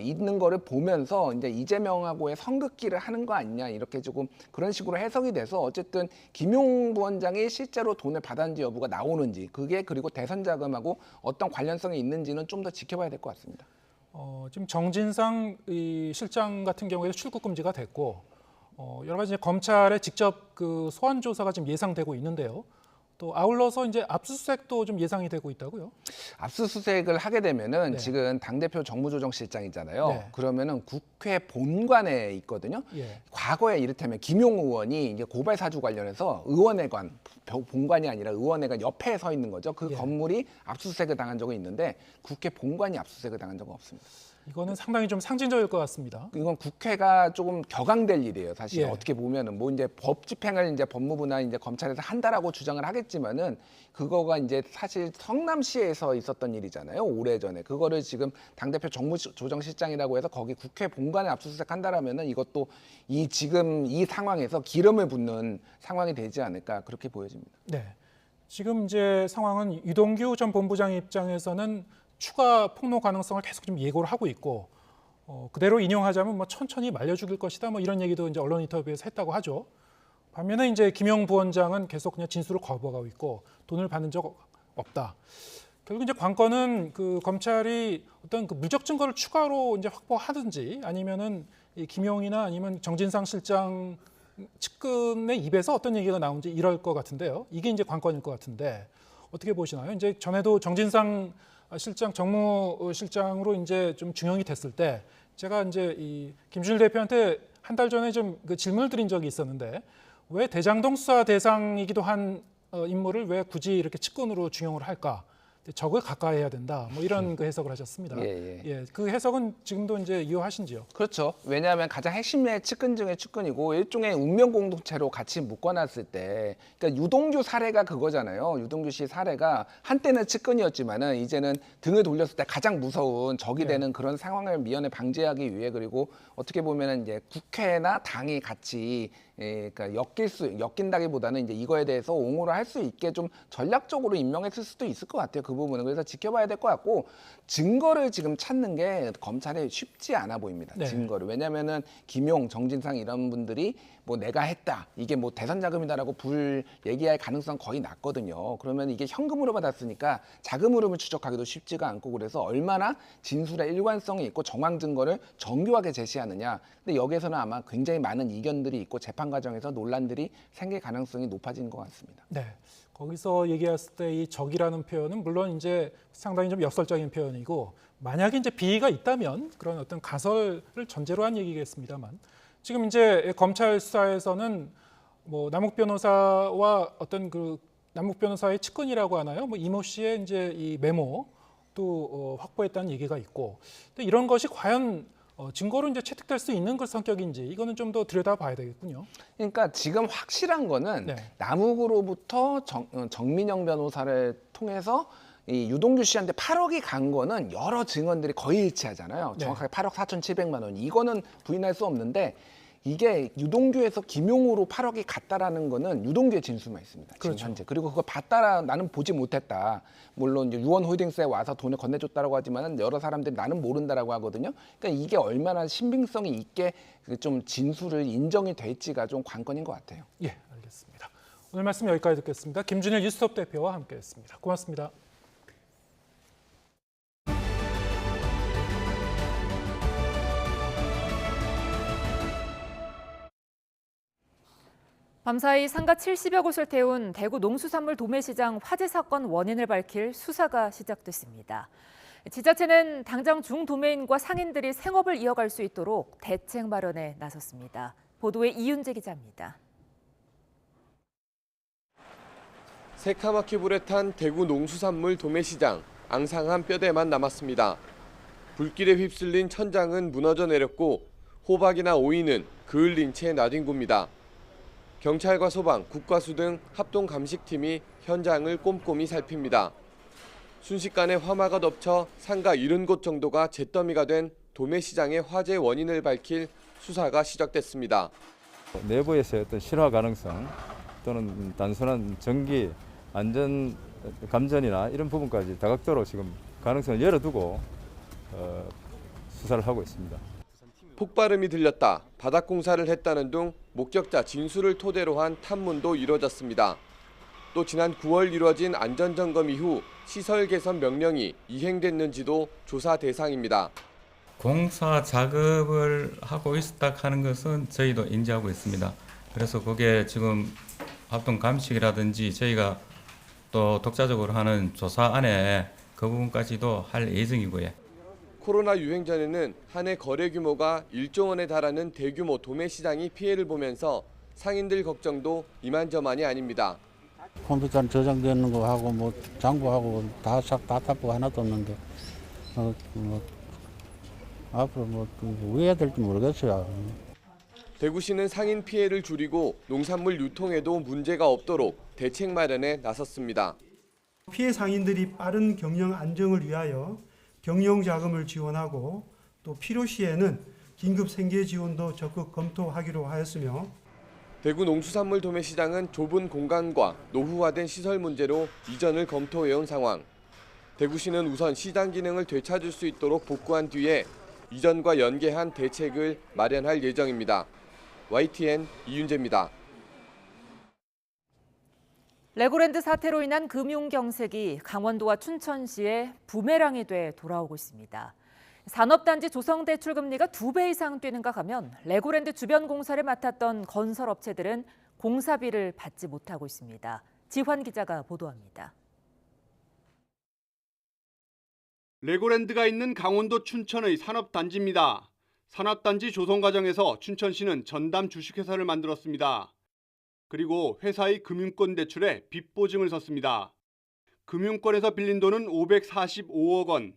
있는 거를 보면서 이제 이재명하고의 선긋기를 하는 거 아니냐 이렇게 조금 그런 식으로 해석이 돼서 어쨌든 김용 부원장이 실제로 돈을 받았는지 여부가 나오는지 그게 그리고 대선 자금하고 어떤 관련성이 있는지는 좀 더 지켜봐야 될 것 같습니다. 지금 정진상 이 실장 같은 경우에도 출국 금지가 됐고 여러 가지 검찰의 직접 그 소환 조사가 지금 예상되고 있는데요. 또 아울러서 이제 압수수색도 좀 예상이 되고 있다고요? 압수수색을 하게 되면은 지금 당대표 정무조정실장이잖아요. 그러면은 국회 본관에 있거든요. 과거에 이를테면 김용 의원이 이제 고발 사주 관련해서 의원회관 본관이 아니라 의원회관 옆에 서 있는 거죠. 그 건물이 압수수색을 당한 적이 있는데 국회 본관이 압수수색을 당한 적은 없습니다. 이거는 상당히 좀 상징적일 것 같습니다. 이건 국회가 조금 격앙될 일이에요. 사실 어떻게 보면은 뭐 이제 법 집행을 이제 법무부나 이제 검찰에서 한다라고 주장을 하겠지만은 그거가 이제 사실 성남시에서 있었던 일이잖아요. 오래전에 그거를 지금 당대표 정무조정실장이라고 해서 거기 국회 본관에 압수수색한다라면은 이것도 이 지금 이 상황에서 기름을 붓는 상황이 되지 않을까 그렇게 보여집니다. 네. 지금 이제 상황은 유동규 전 본부장 입장에서는 추가 폭로 가능성을 계속 좀 예고를 하고 있고 그대로 인용하자면 뭐 천천히 말려 죽일 것이다 뭐 이런 얘기도 이제 언론 인터뷰에서 했다고 하죠. 반면에 이제 김용 부원장은 계속 그냥 진술을 거부하고 있고 돈을 받는 적 없다. 결국 이제 관건은 그 검찰이 어떤 그 물적 증거를 추가로 이제 확보하든지 아니면은 이 김용이나 아니면 정진상 실장 측근의 입에서 어떤 얘기가 나온지 이럴 것 같은데요. 이게 이제 관건일 것 같은데 어떻게 보시나요? 이제 전에도 정진상 실장 정무실장으로 이제 좀 중용이 됐을 때 제가 이제 이 김준일 대표한테 한 달 전에 좀 그 질문을 드린 적이 있었는데 왜 대장동 수사 대상이기도 한 인물을 왜 굳이 이렇게 측근으로 중용을 할까? 적을 가까이 해야 된다. 뭐 이런 그 해석을 하셨습니다. 예, 그 해석은 지금도 이제 이어하신지요? 그렇죠. 왜냐하면 가장 핵심의 측근 중에 측근이고 일종의 운명 공동체로 같이 묶어놨을 때, 그러니까 유동규 사례가 그거잖아요. 유동규 씨 사례가 한때는 측근이었지만은 이제는 등을 돌렸을 때 가장 무서운 적이 되는 그런 상황을 미연에 방지하기 위해, 그리고 어떻게 보면은 이제 국회나 당이 같이 그러니까 엮인다기보다는 이제 이거에 대해서 옹호를 할 수 있게 좀 전략적으로 임명했을 수도 있을 것 같아요. 그 부분은. 그래서 지켜봐야 될 것 같고, 증거를 지금 찾는 게 검찰에 쉽지 않아 보입니다. 네. 증거를. 왜냐면은 김용, 정진상 이런 분들이 뭐 내가 했다, 이게 뭐 대선 자금이다라고 얘기할 가능성 거의 낮거든요. 그러면 이게 현금으로 받았으니까 자금 흐름을 추적하기도 쉽지가 않고, 그래서 얼마나 진술의 일관성이 있고 정황 증거를 정교하게 제시하느냐. 근데 여기에서는 아마 굉장히 많은 이견들이 있고 재판 과정에서 논란들이 생길 가능성이 높아진 것 같습니다. 네. 거기서 얘기했을 때 이 적이라는 표현은 물론 이제 상당히 좀 역설적인 표현이고, 만약에 이제 비위가 있다면 그런 어떤 가설을 전제로 한 얘기겠습니다만, 지금 이제 검찰 수사에서는 뭐 남욱 변호사와 어떤 그 남욱 변호사의 측근이라고 하나요? 뭐 이모 씨의 이제 이 메모 또 확보했다는 얘기가 있고, 근데 이런 것이 과연 증거로 이제 채택될 수 있는 그 성격인지 이거는 좀 더 들여다봐야 되겠군요. 그러니까 지금 확실한 거는 남욱으로부터 정민영 변호사를 통해서 이 유동규 씨한테 8억이 간 거는 여러 증언들이 거의 일치하잖아요. 정확하게 8억 4,700만 원. 이거는 부인할 수 없는데, 이게 유동규에서 김용으로 8억이 갔다라는 거는 유동규의 진술만 있습니다. 지금 그렇죠. 현재. 그리고 그거 봤다라 나는 보지 못했다. 물론 이제 유원홀딩스에 와서 돈을 건네줬다라고 하지만은 여러 사람들이 나는 모른다라고 하거든요. 그러니까 이게 얼마나 신빙성이 있게 좀 진술을 인정이 될지가 좀 관건인 것 같아요. 예, 알겠습니다. 오늘 말씀 여기까지 듣겠습니다. 김준일 뉴스톱 대표와 함께했습니다. 고맙습니다. 밤사이 상가 70여 곳을 태운 대구 농수산물 도매시장 화재 사건 원인을 밝힐 수사가 시작됐습니다. 지자체는 당장 중도매인과 상인들이 생업을 이어갈 수 있도록 대책 마련에 나섰습니다. 보도에 이윤재 기자입니다. 새카맣게 불에 탄 대구 농수산물 도매시장, 앙상한 뼈대만 남았습니다. 불길에 휩쓸린 천장은 무너져 내렸고 호박이나 오이는 그을린 채 나뒹굽니다. 경찰과 소방, 국과수 등 합동 감식팀이 현장을 꼼꼼히 살핍니다. 순식간에 화마가 덮쳐 상가 70곳 정도가 잿더미가 된 도매시장의 화재 원인을 밝힐 수사가 시작됐습니다. 내부에서의 어떤 실화 가능성 또는 단순한 전기 안전 감전이나 이런 부분까지 다각도로 지금 가능성을 열어두고 수사를 하고 있습니다. 폭발음이 들렸다, 바닥 공사를 했다는 등 목격자 진술을 토대로 한 탐문도 이뤄졌습니다. 또 지난 9월 이뤄진 안전점검 이후 시설 개선 명령이 이행됐는지도 조사 대상입니다. 공사 작업을 하고 있었다 하는 것은 저희도 인지하고 있습니다. 그래서 그게 지금 합동 감식이라든지 저희가 또 독자적으로 하는 조사 안에 그 부분까지도 할 예정이고요. 코로나 유행 전에는 한 해 거래 규모가 1조 원에 달하는 대규모 도매시장이 피해를 보면서 상인들 걱정도 이만저만이 아닙니다. 컴퓨터에 저장되는 거 하고 뭐 장부하고 다 답고 하나도 없는데 앞으로 뭐 왜 해야 될지 모르겠어요. 대구시는 상인 피해를 줄이고 농산물 유통에도 문제가 없도록 대책 마련에 나섰습니다. 피해 상인들이 빠른 경영 안정을 위하여 경영 자금을 지원하고 또 필요시에는 긴급 생계 지원도 적극 검토하기로 하였으며, 대구 농수산물 도매시장은 좁은 공간과 노후화된 시설 문제로 이전을 검토해온 상황. 대구시는 우선 시장 기능을 되찾을 수 있도록 복구한 뒤에 이전과 연계한 대책을 마련할 예정입니다. YTN 이윤재입니다. 레고랜드 사태로 인한 금융 경색이 강원도와 춘천시에 부메랑이 돼 돌아오고 있습니다. 산업단지 조성대출 금리가 2배 이상 뛰는가 하면 레고랜드 주변 공사를 맡았던 건설업체들은 공사비를 받지 못하고 있습니다. 지환 기자가 보도합니다. 레고랜드가 있는 강원도 춘천의 산업단지입니다. 산업단지 조성 과정에서 춘천시는 전담 주식회사를 만들었습니다. 그리고 회사의 금융권 대출에 빚 보증을 섰습니다. 금융권에서 빌린 돈은 545억 원.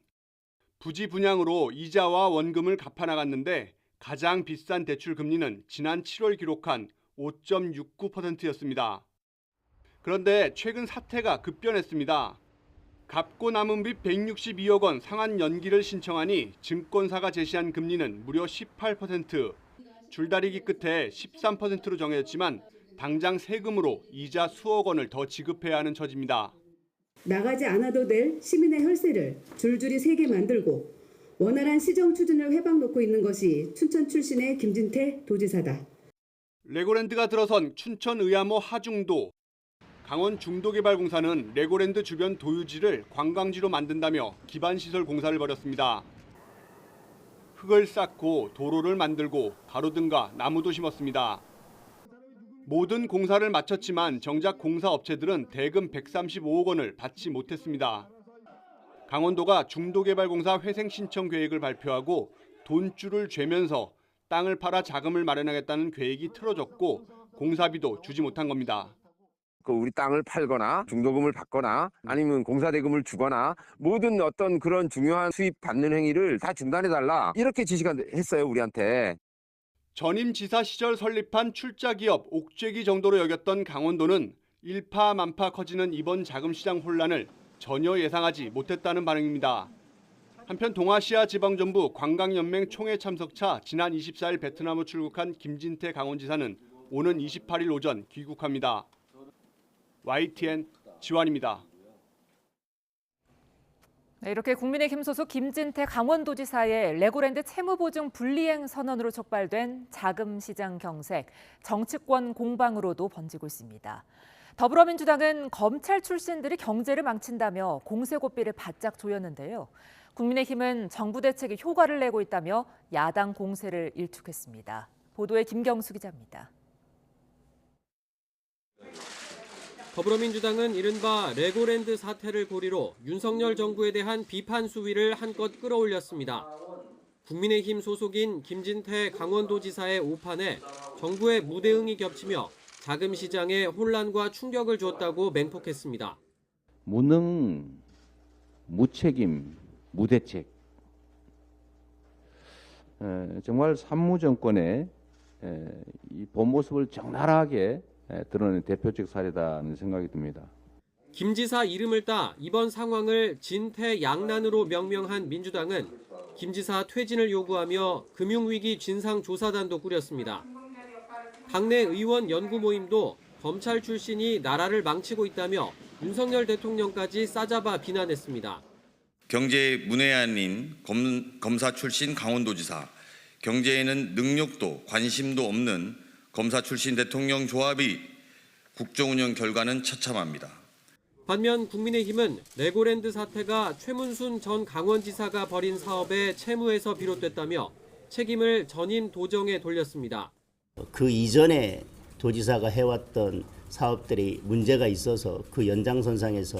부지 분양으로 이자와 원금을 갚아나갔는데 가장 비싼 대출 금리는 지난 7월 기록한 5.69%였습니다. 그런데 최근 사태가 급변했습니다. 갚고 남은 빚 162억 원 상환 연기를 신청하니 증권사가 제시한 금리는 무려 18%, 줄다리기 끝에 13%로 정해졌지만 당장 세금으로 이자 수억 원을 더 지급해야 하는 처지입니다. 나가지 않아도 될 시민의 혈세를 줄줄이 세게 만들고 원활한 시정 추진을 회방 놓고 있는 것이 춘천 출신의 김진태 도지사다. 레고랜드가 들어선 춘천 의암호 하중도, 강원 중도개발공사는 레고랜드 주변 도유지를 관광지로 만든다며 기반시설 공사를 벌였습니다. 흙을 쌓고 도로를 만들고 가로등과 나무도 심었습니다. 모든 공사를 마쳤지만 정작 공사업체들은 대금 135억 원을 받지 못했습니다. 강원도가 중도개발공사 회생 신청 계획을 발표하고 돈줄을 죄면서 땅을 팔아 자금을 마련하겠다는 계획이 틀어졌고 공사비도 주지 못한 겁니다. 우리 땅을 팔거나 중도금을 받거나 아니면 공사대금을 주거나 모든 어떤 그런 중요한 수입 받는 행위를 다 중단해달라 이렇게 지시가 했어요 우리한테. 전임 지사 시절 설립한 출자기업 옥죄기 정도로 여겼던 강원도는 일파만파 커지는 이번 자금시장 혼란을 전혀 예상하지 못했다는 반응입니다. 한편 동아시아 지방정부 관광연맹 총회 참석차 지난 24일 베트남을 출국한 김진태 강원지사는 오는 28일 오전 귀국합니다. YTN 지환입니다. 네, 이렇게 국민의힘 소속 김진태 강원도지사의 레고랜드 채무보증 불이행 선언으로 촉발된 자금시장 경색, 정치권 공방으로도 번지고 있습니다. 더불어민주당은 검찰 출신들이 경제를 망친다며 공세고비를 바짝 조였는데요. 국민의힘은 정부 대책이 효과를 내고 있다며 야당 공세를 일축했습니다. 보도에 김경수 기자입니다. 더불어민주당은 이른바 레고랜드 사태를 고리로 윤석열 정부에 대한 비판 수위를 한껏 끌어올렸습니다. 국민의힘 소속인 김진태 강원도지사의 오판에 정부의 무대응이 겹치며 자금 시장에 혼란과 충격을 줬다고 맹폭했습니다. 무능, 무책임, 무대책. 정말 산무 정권의 이 본 모습을 적나라하게 드러낸 대표적 사례다는 생각이 듭니다. 김 지사 이름을 따 이번 상황을 진퇴양난으로 명명한 민주당은 김 지사 퇴진을 요구하며 금융위기 진상조사단도 꾸렸습니다. 당내 의원 연구 모임도 검찰 출신이 나라를 망치고 있다며 윤석열 대통령까지 싸잡아 비난했습니다. 경제의 문외한인 검사 출신 강원도지사, 경제에는 능력도 관심도 없는 검사 출신 대통령 조합이 국정운영 결과는 처참합니다. 반면 국민의힘은 레고랜드 사태가 최문순 전 강원지사가 벌인 사업의 채무에서 비롯됐다며 책임을 전임 도정에 돌렸습니다. 그 이전에 도지사가 해왔던 사업들이 문제가 있어서 그 연장선상에서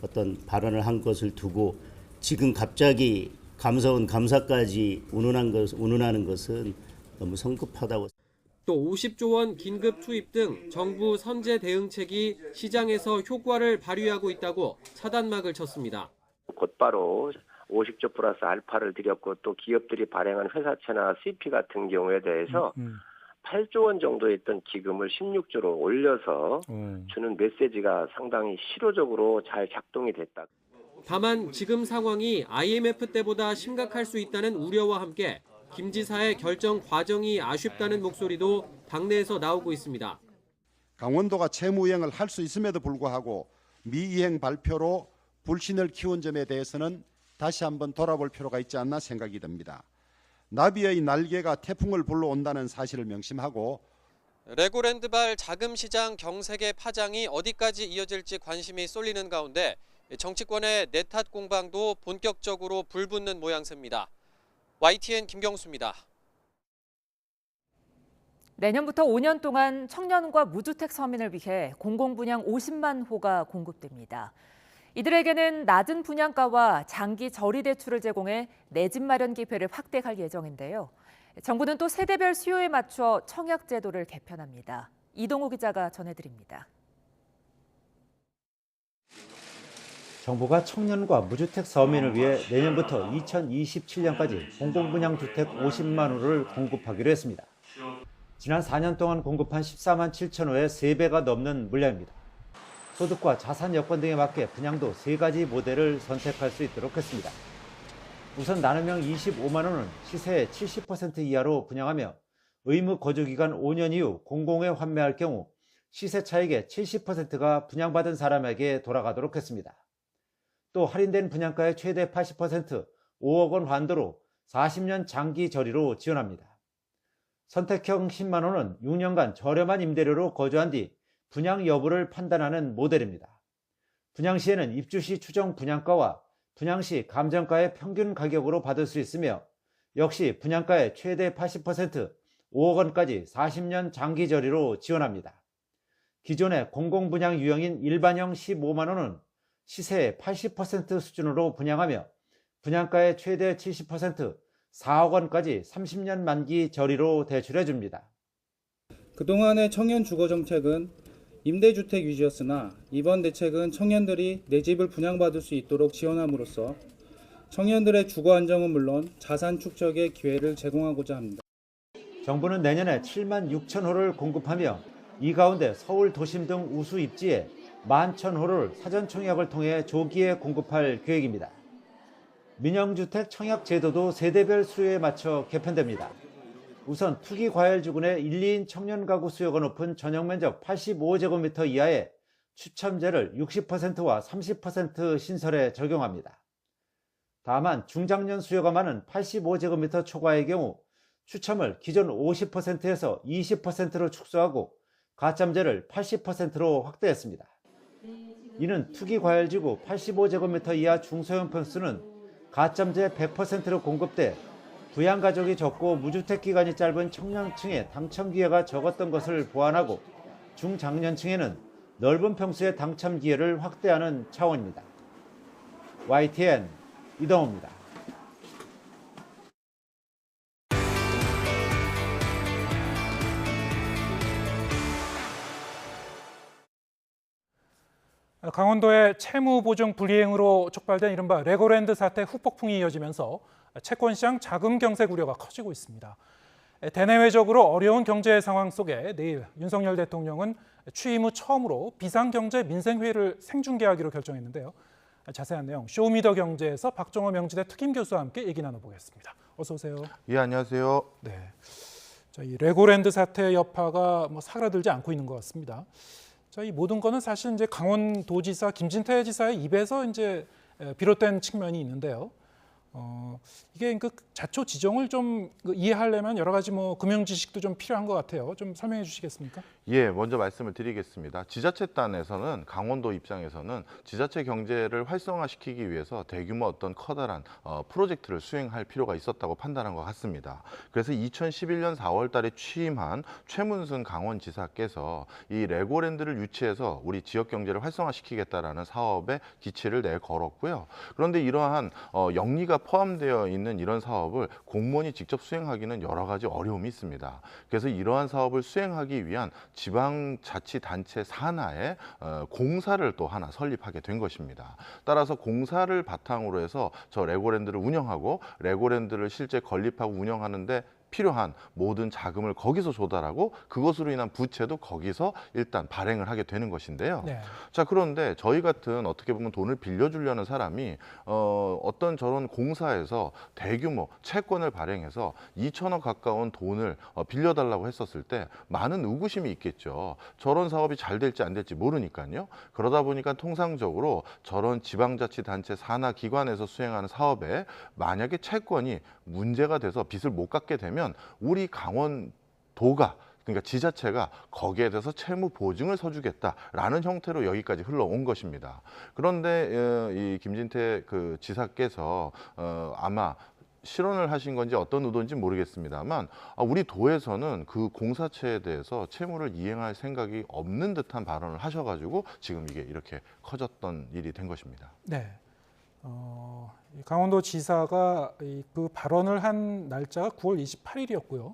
어떤 발언을 한 것을 두고 지금 갑자기 감사원 감사까지 운운하는 것은 너무 성급하다고. 또 50조 원 긴급 투입 등 정부 선제 대응책이 시장에서 효과를 발휘하고 있다고 차단막을 쳤습니다. 곧바로 50조 플러스 알파를 들였고 또 기업들이 발행한 회사채나 CP 같은 경우에 대해서 8조 원 정도에 있던 기금을 16조로 올려서 주는 메시지가 상당히 실효적으로 잘 작동이 됐다. 다만 지금 상황이 IMF 때보다 심각할 수 있다는 우려와 함께 김 지사의 결정 과정이 아쉽다는 목소리도 당내에서 나오고 있습니다. 강원도가 채무이행을 할 수 있음에도 불구하고 미이행 발표로 불신을 키운 점에 대해서는 다시 한번 돌아볼 필요가 있지 않나 생각이 듭니다. 나비의 날개가 태풍을 불러온다는 사실을 명심하고 레고랜드발 자금시장 경색의 파장이 어디까지 이어질지 관심이 쏠리는 가운데 정치권의 내탓 공방도 본격적으로 불붙는 모양새입니다. YTN 김경수입니다. 내년부터 5년 동안 청년과 무주택 서민을 위해 공공분양 50만 호가 공급됩니다. 이들에게는 낮은 분양가와 장기 저리 대출을 제공해 내 집 마련 기회를 확대할 예정인데요. 정부는 또 세대별 수요에 맞춰 청약 제도를 개편합니다. 이동호 기자가 전해드립니다. 정부가 청년과 무주택 서민을 위해 내년부터 2027년까지 공공분양주택 50만 호를 공급하기로 했습니다. 지난 4년 동안 공급한 14만 7천 호의 3배가 넘는 물량입니다. 소득과 자산 여건 등에 맞게 분양도 3가지 모델을 선택할 수 있도록 했습니다. 우선 나눔형 25만 호는 시세의 70% 이하로 분양하며 의무 거주기간 5년 이후 공공에 환매할 경우 시세 차익의 70%가 분양받은 사람에게 돌아가도록 했습니다. 또 할인된 분양가의 최대 80%, 5억 원 한도로 40년 장기 저리로 지원합니다. 선택형 10만 호는 6년간 저렴한 임대료로 거주한 뒤 분양 여부를 판단하는 모델입니다. 분양 시에는 입주 시 추정 분양가와 분양 시 감정가의 평균 가격으로 받을 수 있으며 역시 분양가의 최대 80%, 5억 원까지 40년 장기 저리로 지원합니다. 기존의 공공분양 유형인 일반형 15만 호는 시세의 80% 수준으로 분양하며 분양가의 최대 70%, 4억 원까지 30년 만기 저리로 대출해 줍니다. 그동안의 청년 주거 정책은 임대주택 위주였으나 이번 대책은 청년들이 내 집을 분양받을 수 있도록 지원함으로써 청년들의 주거 안정은 물론 자산 축적의 기회를 제공하고자 합니다. 정부는 내년에 7만 6천 호를 공급하며 이 가운데 서울 도심 등 우수 입지에 11,000호를 사전 청약을 통해 조기에 공급할 계획입니다. 민영주택 청약 제도도 세대별 수요에 맞춰 개편됩니다. 우선 투기과열주군의 1, 2인 청년 가구 수요가 높은 전용면적 85제곱미터 이하의 추첨제를 60%와 30% 신설에 적용합니다. 다만 중장년 수요가 많은 85제곱미터 초과의 경우 추첨을 기존 50%에서 20%로 축소하고 가점제를 80%로 확대했습니다. 이는 투기과열지구 85제곱미터 이하 중소형 평수는 가점제 100%로 공급돼 부양가족이 적고 무주택 기간이 짧은 청년층의 당첨 기회가 적었던 것을 보완하고 중장년층에는 넓은 평수의 당첨 기회를 확대하는 차원입니다. YTN 이동호입니다. 강원도의 채무 보증 불이행으로 촉발된 이른바 레고랜드 사태 후폭풍이 이어지면서 채권시장 자금 경색 우려가 커지고 있습니다. 대내외적으로 어려운 경제 상황 속에 내일 윤석열 대통령은 취임 후 처음으로 비상경제 민생회의를 생중계하기로 결정했는데요. 자세한 내용 쇼미더경제에서 박정호 명지대 특임 교수와 함께 얘기 나눠보겠습니다. 어서 오세요. 예, 안녕하세요. 네, 이 레고랜드 사태의 여파가 사그라들지 않고 있는 것 같습니다. 이 모든 거는 사실 이제 강원도지사 김진태 지사의 입에서 이제 비롯된 측면이 있는데요. 이게 그 자초 지정을 좀 이해하려면 여러 가지 금융 지식도 좀 필요한 것 같아요. 좀 설명해 주시겠습니까? 예, 먼저 말씀을 드리겠습니다. 지자체단에서는 강원도 입장에서는 지자체 경제를 활성화시키기 위해서 대규모 어떤 커다란 프로젝트를 수행할 필요가 있었다고 판단한 것 같습니다. 그래서 2011년 4월 달에 취임한 최문순 강원지사께서 이 레고랜드를 유치해서 우리 지역 경제를 활성화시키겠다라는 사업에 기치를 내걸었고요. 그런데 이러한 영리가 포함되어 있는 이런 사업을 공무원이 직접 수행하기는 여러 가지 어려움이 있습니다. 그래서 이러한 사업을 수행하기 위한 지방자치단체 산하에 공사를 또 하나 설립하게 된 것입니다. 따라서 공사를 바탕으로 해서 저 레고랜드를 운영하고 레고랜드를 실제 건립하고 운영하는데 필요한 모든 자금을 거기서 조달하고 그것으로 인한 부채도 거기서 일단 발행을 하게 되는 것인데요. 네. 자, 그런데 저희 같은 어떻게 보면 돈을 빌려주려는 사람이 어떤 저런 공사에서 대규모 채권을 발행해서 2천억 가까운 돈을 빌려달라고 했었을 때 많은 의구심이 있겠죠. 저런 사업이 잘 될지 안 될지 모르니까요. 그러다 보니까 통상적으로 저런 지방자치단체 산하 기관에서 수행하는 사업에 만약에 채권이 문제가 돼서 빚을 못 갚게 되면 우리 강원도가 그러니까 지자체가 거기에 대해서 채무 보증을 서주겠다라는 형태로 여기까지 흘러온 것입니다. 그런데 이 김진태 그 지사께서 아마 실언을 하신 건지 어떤 의도인지 모르겠습니다만 우리 도에서는 그 공사체에 대해서 채무를 이행할 생각이 없는 듯한 발언을 하셔가지고 지금 이게 이렇게 커졌던 일이 된 것입니다. 네. 강원도 지사가 그 발언을 한 날짜가 9월 28일이었고요.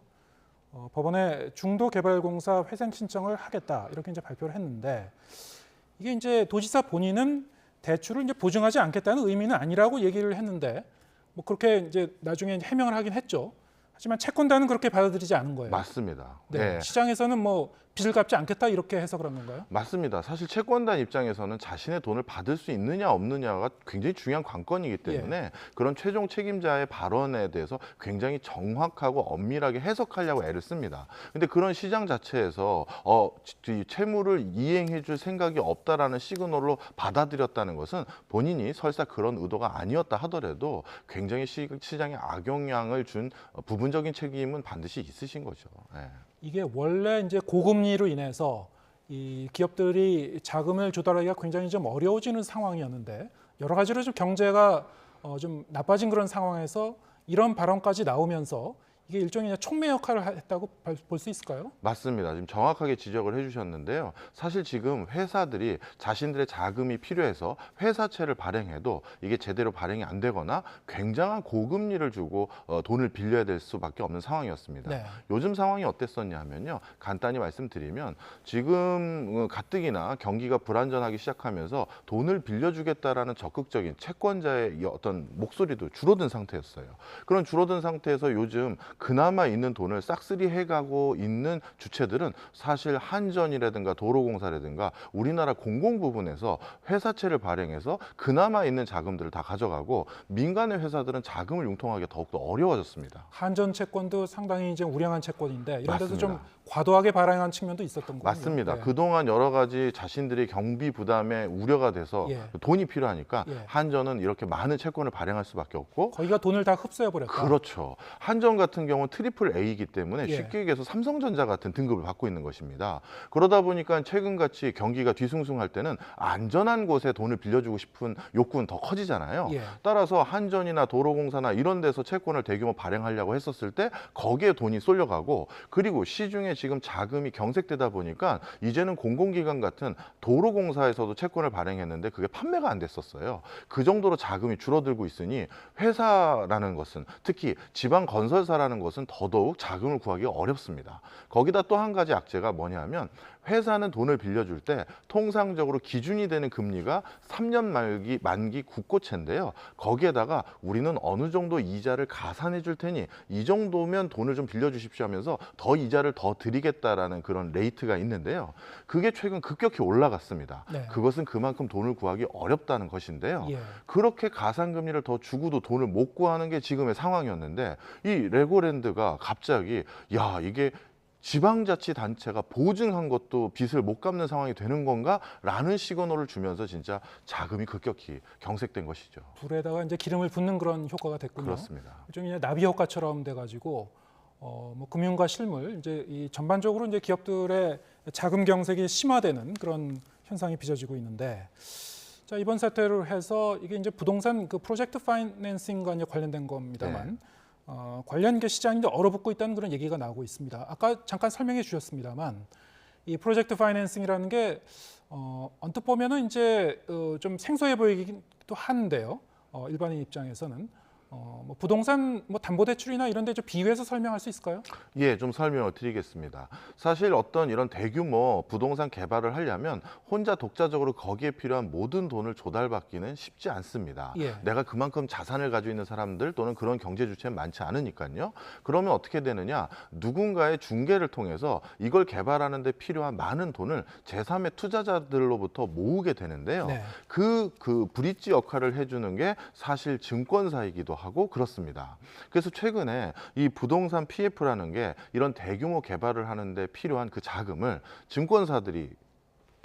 법원에 중도개발공사 회생 신청을 하겠다 이렇게 이제 발표를 했는데 이게 이제 도지사 본인은 대출을 이제 보증하지 않겠다는 의미는 아니라고 얘기를 했는데 뭐 그렇게 이제 나중에 해명을 하긴 했죠. 하지만 채권단은 그렇게 받아들이지 않은 거예요. 맞습니다. 네. 시장에서는 뭐 빚을 갚지 않겠다 이렇게 해석을 한 건가요? 맞습니다. 사실 채권단 입장에서는 자신의 돈을 받을 수 있느냐 없느냐가 굉장히 중요한 관건이기 때문에 그런 최종 책임자의 발언에 대해서 굉장히 정확하고 엄밀하게 해석하려고 애를 씁니다. 근데 그런 시장 자체에서 이 채무를 이행해 줄 생각이 없다라는 시그널로 받아들였다는 것은 본인이 설사 그런 의도가 아니었다 하더라도 굉장히 시장에 악영향을 준 부분적인 책임은 반드시 있으신 거죠. 네. 이게 원래 이제 고금리로 인해서 이 기업들이 자금을 조달하기가 굉장히 좀 어려워지는 상황이었는데 여러 가지로 좀 경제가 좀 나빠진 그런 상황에서 이런 발언까지 나오면서 이게 일종의 촉매 역할을 했다고 볼 수 있을까요? 맞습니다. 지금 정확하게 지적을 해주셨는데요. 사실 지금 회사들이 자신들의 자금이 필요해서 회사채를 발행해도 이게 제대로 발행이 안 되거나 굉장한 고금리를 주고 돈을 빌려야 될 수밖에 없는 상황이었습니다. 네. 요즘 상황이 어땠었냐 하면요. 간단히 말씀드리면 지금 가뜩이나 경기가 불안전하기 시작하면서 돈을 빌려주겠다라는 적극적인 채권자의 어떤 목소리도 줄어든 상태였어요. 그런 줄어든 상태에서 요즘 그나마 있는 돈을 싹쓸이 해가고 있는 주체들은 사실 한전이라든가 도로공사라든가 우리나라 공공 부분에서 회사채를 발행해서 그나마 있는 자금들을 다 가져가고 민간의 회사들은 자금을 융통하기 더욱더 어려워졌습니다. 한전 채권도 상당히 이제 우량한 채권인데 이런 데서 좀 맞습니다. 과도하게 발행한 측면도 있었던 거죠. 맞습니다. 그동안 여러 가지 자신들의 경비 부담에 우려가 돼서 돈이 필요하니까 한전은 이렇게 많은 채권을 발행할 수밖에 없고 거기가 돈을 다 흡수해버렸다. 그렇죠. 한전 같은 경우는 트리플 A이기 때문에 예. 쉽게 얘기해서 삼성전자 같은 등급을 받고 있는 것입니다. 그러다 보니까 최근같이 경기가 뒤숭숭할 때는 안전한 곳에 돈을 빌려주고 싶은 욕구는 더 커지잖아요. 예. 따라서 한전이나 도로공사나 이런 데서 채권을 대규모 발행하려고 했었을 때 거기에 돈이 쏠려가고 그리고 시중에 지금 자금이 경색되다 보니까 이제는 공공기관 같은 도로공사에서도 채권을 발행했는데 그게 판매가 안 됐었어요. 그 정도로 자금이 줄어들고 있으니 회사라는 것은 특히 지방 건설사라는 것은 더더욱 자금을 구하기가 어렵습니다. 거기다 또 한 가지 악재가 뭐냐면 회사는 돈을 빌려줄 때 통상적으로 기준이 되는 금리가 3년 만기 국고채인데요. 거기에다가 우리는 어느 정도 이자를 가산해 줄 테니 이 정도면 돈을 좀 빌려주십시오 하면서 더 이자를 더 드리겠다라는 그런 레이트가 있는데요. 그게 최근 급격히 올라갔습니다. 네. 그것은 그만큼 돈을 구하기 어렵다는 것인데요. 예. 그렇게 가산금리를 더 주고도 돈을 못 구하는 게 지금의 상황이었는데 이 레고랜드가 갑자기 야 이게 지방자치단체가 보증한 것도 빚을 못 갚는 상황이 되는 건가? 라는 시그널을 주면서 진짜 자금이 급격히 경색된 것이죠. 불에다가 이제 기름을 붓는 그런 효과가 됐군요. 그렇습니다. 일종의 나비 효과처럼 돼가지고 뭐 금융과 실물 이제 이 전반적으로 이제 기업들의 자금 경색이 심화되는 그런 현상이 빚어지고 있는데. 자, 이번 사태로 해서 이게 이제 부동산 그 프로젝트 파이낸싱과 이제 관련된 겁니다만 관련 시장이 이제 얼어붙고 있다는 그런 얘기가 나오고 있습니다. 아까 잠깐 설명해 주셨습니다만 이 프로젝트 파이낸싱이라는 게 언뜻 보면은 이제 좀 생소해 보이기도 한데요. 일반인 입장에서는 뭐 부동산 뭐 담보대출이나 이런 데 좀 비유해서 설명할 수 있을까요? 예, 좀 설명을 드리겠습니다. 사실 어떤 이런 대규모 부동산 개발을 하려면 혼자 독자적으로 거기에 필요한 모든 돈을 조달받기는 쉽지 않습니다. 예. 내가 그만큼 자산을 가지고 있는 사람들 또는 그런 경제 주체는 많지 않으니까요. 그러면 어떻게 되느냐? 누군가의 중개를 통해서 이걸 개발하는 데 필요한 많은 돈을 제3의 투자자들로부터 모으게 되는데요. 네. 그 브릿지 역할을 해주는 게 사실 증권사이기도 하고 그렇습니다. 그래서 최근에 이 부동산 PF라는 게 이런 대규모 개발을 하는데 필요한 그 자금을 증권사들이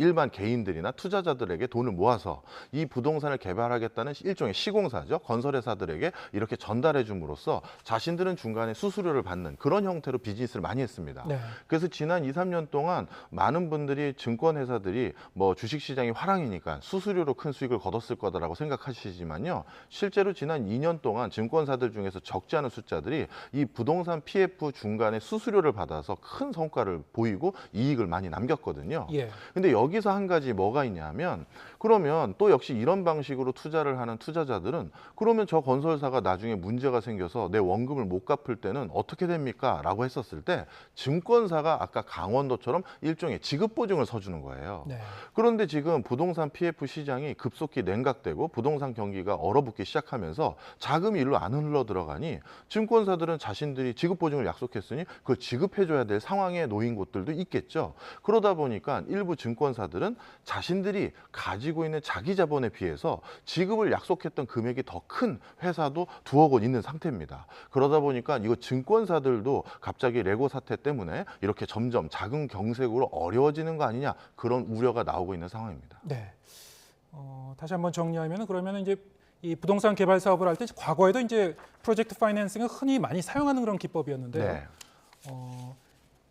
일반 개인들이나 투자자들에게 돈을 모아서 이 부동산을 개발하겠다는 일종의 시공사죠. 건설회사들에게 이렇게 전달해 줌으로써 자신들은 중간에 수수료를 받는 그런 형태로 비즈니스를 많이 했습니다. 네. 그래서 지난 2, 3년 동안 많은 분들이 증권회사들이 뭐 주식시장이 화랑이니까 수수료로 큰 수익을 거뒀을 거다라고 생각하시지만요. 실제로 지난 2년 동안 증권사들 중에서 적지 않은 숫자들이 이 부동산 PF 중간에 수수료를 받아서 큰 성과를 보이고 이익을 많이 남겼거든요. 예. 근데 여기서 한 가지 뭐가 있냐면 그러면 또 역시 이런 방식으로 투자를 하는 투자자들은 그러면 저 건설사가 나중에 문제가 생겨서 내 원금을 못 갚을 때는 어떻게 됩니까? 라고 했었을 때 증권사가 아까 강원도처럼 일종의 지급보증을 서주는 거예요. 네. 그런데 지금 부동산 PF 시장이 급속히 냉각되고 부동산 경기가 얼어붙기 시작하면서 자금이 일로 안 흘러 들어가니 증권사들은 자신들이 지급보증을 약속했으니 그걸 지급해줘야 될 상황에 놓인 곳들도 있겠죠. 그러다 보니까 일부 증권사들은 자신들이 가지고 있는 자기 자본에 비해서 지급을 약속했던 금액이 더 큰 회사도 두어 곳 있는 상태입니다. 그러다 보니까 이거 증권사들도 갑자기 레고 사태 때문에 이렇게 점점 자금 경색으로 어려워지는 거 아니냐 그런 우려가 나오고 있는 상황입니다. 네. 다시 한번 정리하면 그러면 이제 이 부동산 개발 사업을 할 때 과거에도 이제 프로젝트 파이낸싱을 흔히 많이 사용하는 그런 기법이었는데요. 네.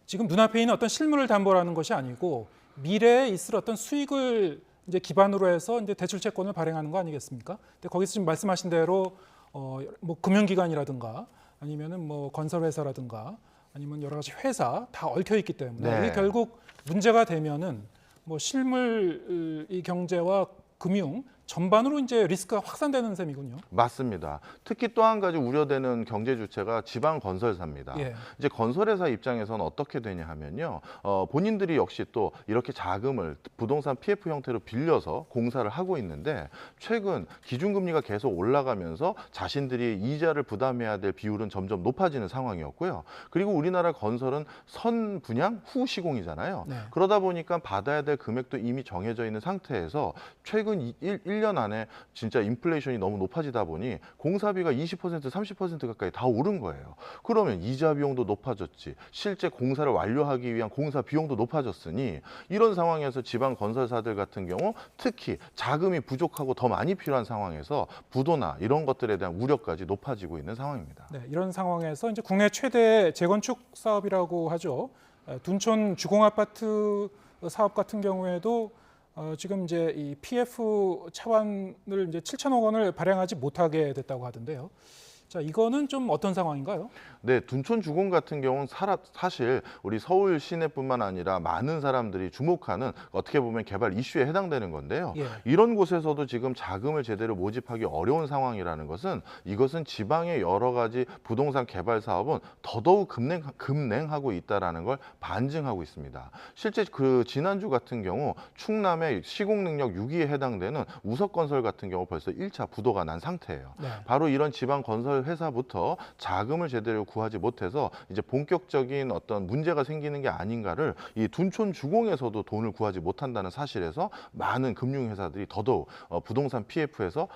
지금 눈앞에 있는 어떤 실물을 담보로 하는 것이 아니고 미래에 있을 어떤 수익을 이제 기반으로 해서 이제 대출 채권을 발행하는 거 아니겠습니까? 근데 거기서 지금 말씀하신 대로 뭐 금융기관이라든가 아니면은 뭐 건설회사라든가 아니면 여러 가지 회사 다 얽혀 있기 때문에 네. 이게 결국 문제가 되면은 뭐 실물 이 경제와 금융 전반으로 이제 리스크가 확산되는 셈이군요. 맞습니다. 특히 또 한 가지 우려되는 경제 주체가 지방 건설사입니다. 예. 이제 건설회사 입장에서는 어떻게 되냐 하면요. 본인들이 역시 또 이렇게 자금을 부동산 PF 형태로 빌려서 공사를 하고 있는데 최근 기준금리가 계속 올라가면서 자신들이 이자를 부담해야 될 비율은 점점 높아지는 상황이었고요. 그리고 우리나라 건설은 선 분양 후 시공이잖아요. 네. 그러다 보니까 받아야 될 금액도 이미 정해져 있는 상태에서 최근 1년 안에 진짜 인플레이션이 너무 높아지다 보니 공사비가 20%, 30% 가까이 다 오른 거예요. 그러면 이자 비용도 높아졌지. 실제 공사를 완료하기 위한 공사 비용도 높아졌으니 이런 상황에서 지방 건설사들 같은 경우 특히 자금이 부족하고 더 많이 필요한 상황에서 부도나 이런 것들에 대한 우려까지 높아지고 있는 상황입니다. 네, 이런 상황에서 이제 국내 최대 재건축 사업이라고 하죠. 둔촌 주공아파트 사업 같은 경우에도 지금 이제 이 PF 차환을 이제 7천억 원을 발행하지 못하게 됐다고 하던데요. 자, 이거는 좀 어떤 상황인가요? 네, 둔촌 주공 같은 경우는 사실 우리 서울 시내뿐만 아니라 많은 사람들이 주목하는 어떻게 보면 개발 이슈에 해당되는 건데요. 예. 이런 곳에서도 지금 자금을 제대로 모집하기 어려운 상황이라는 것은 이것은 지방의 여러 가지 부동산 개발 사업은 더더욱 급냉하고 있다는 걸 반증하고 있습니다. 실제 그 지난주 같은 경우 충남의 시공 능력 6위에 해당되는 우석건설 같은 경우 벌써 1차 부도가 난 상태예요. 네. 바로 이런 지방 건설 회사부터 자금을 제대로 구하지 못해서 이제 본격적인 어떤 문제가 생기는 게 아닌가를 이 둔촌 주공에서도 돈을 구하지 못한다는 사실에서 많은 금융회사들이 더더욱 부동산 PF에서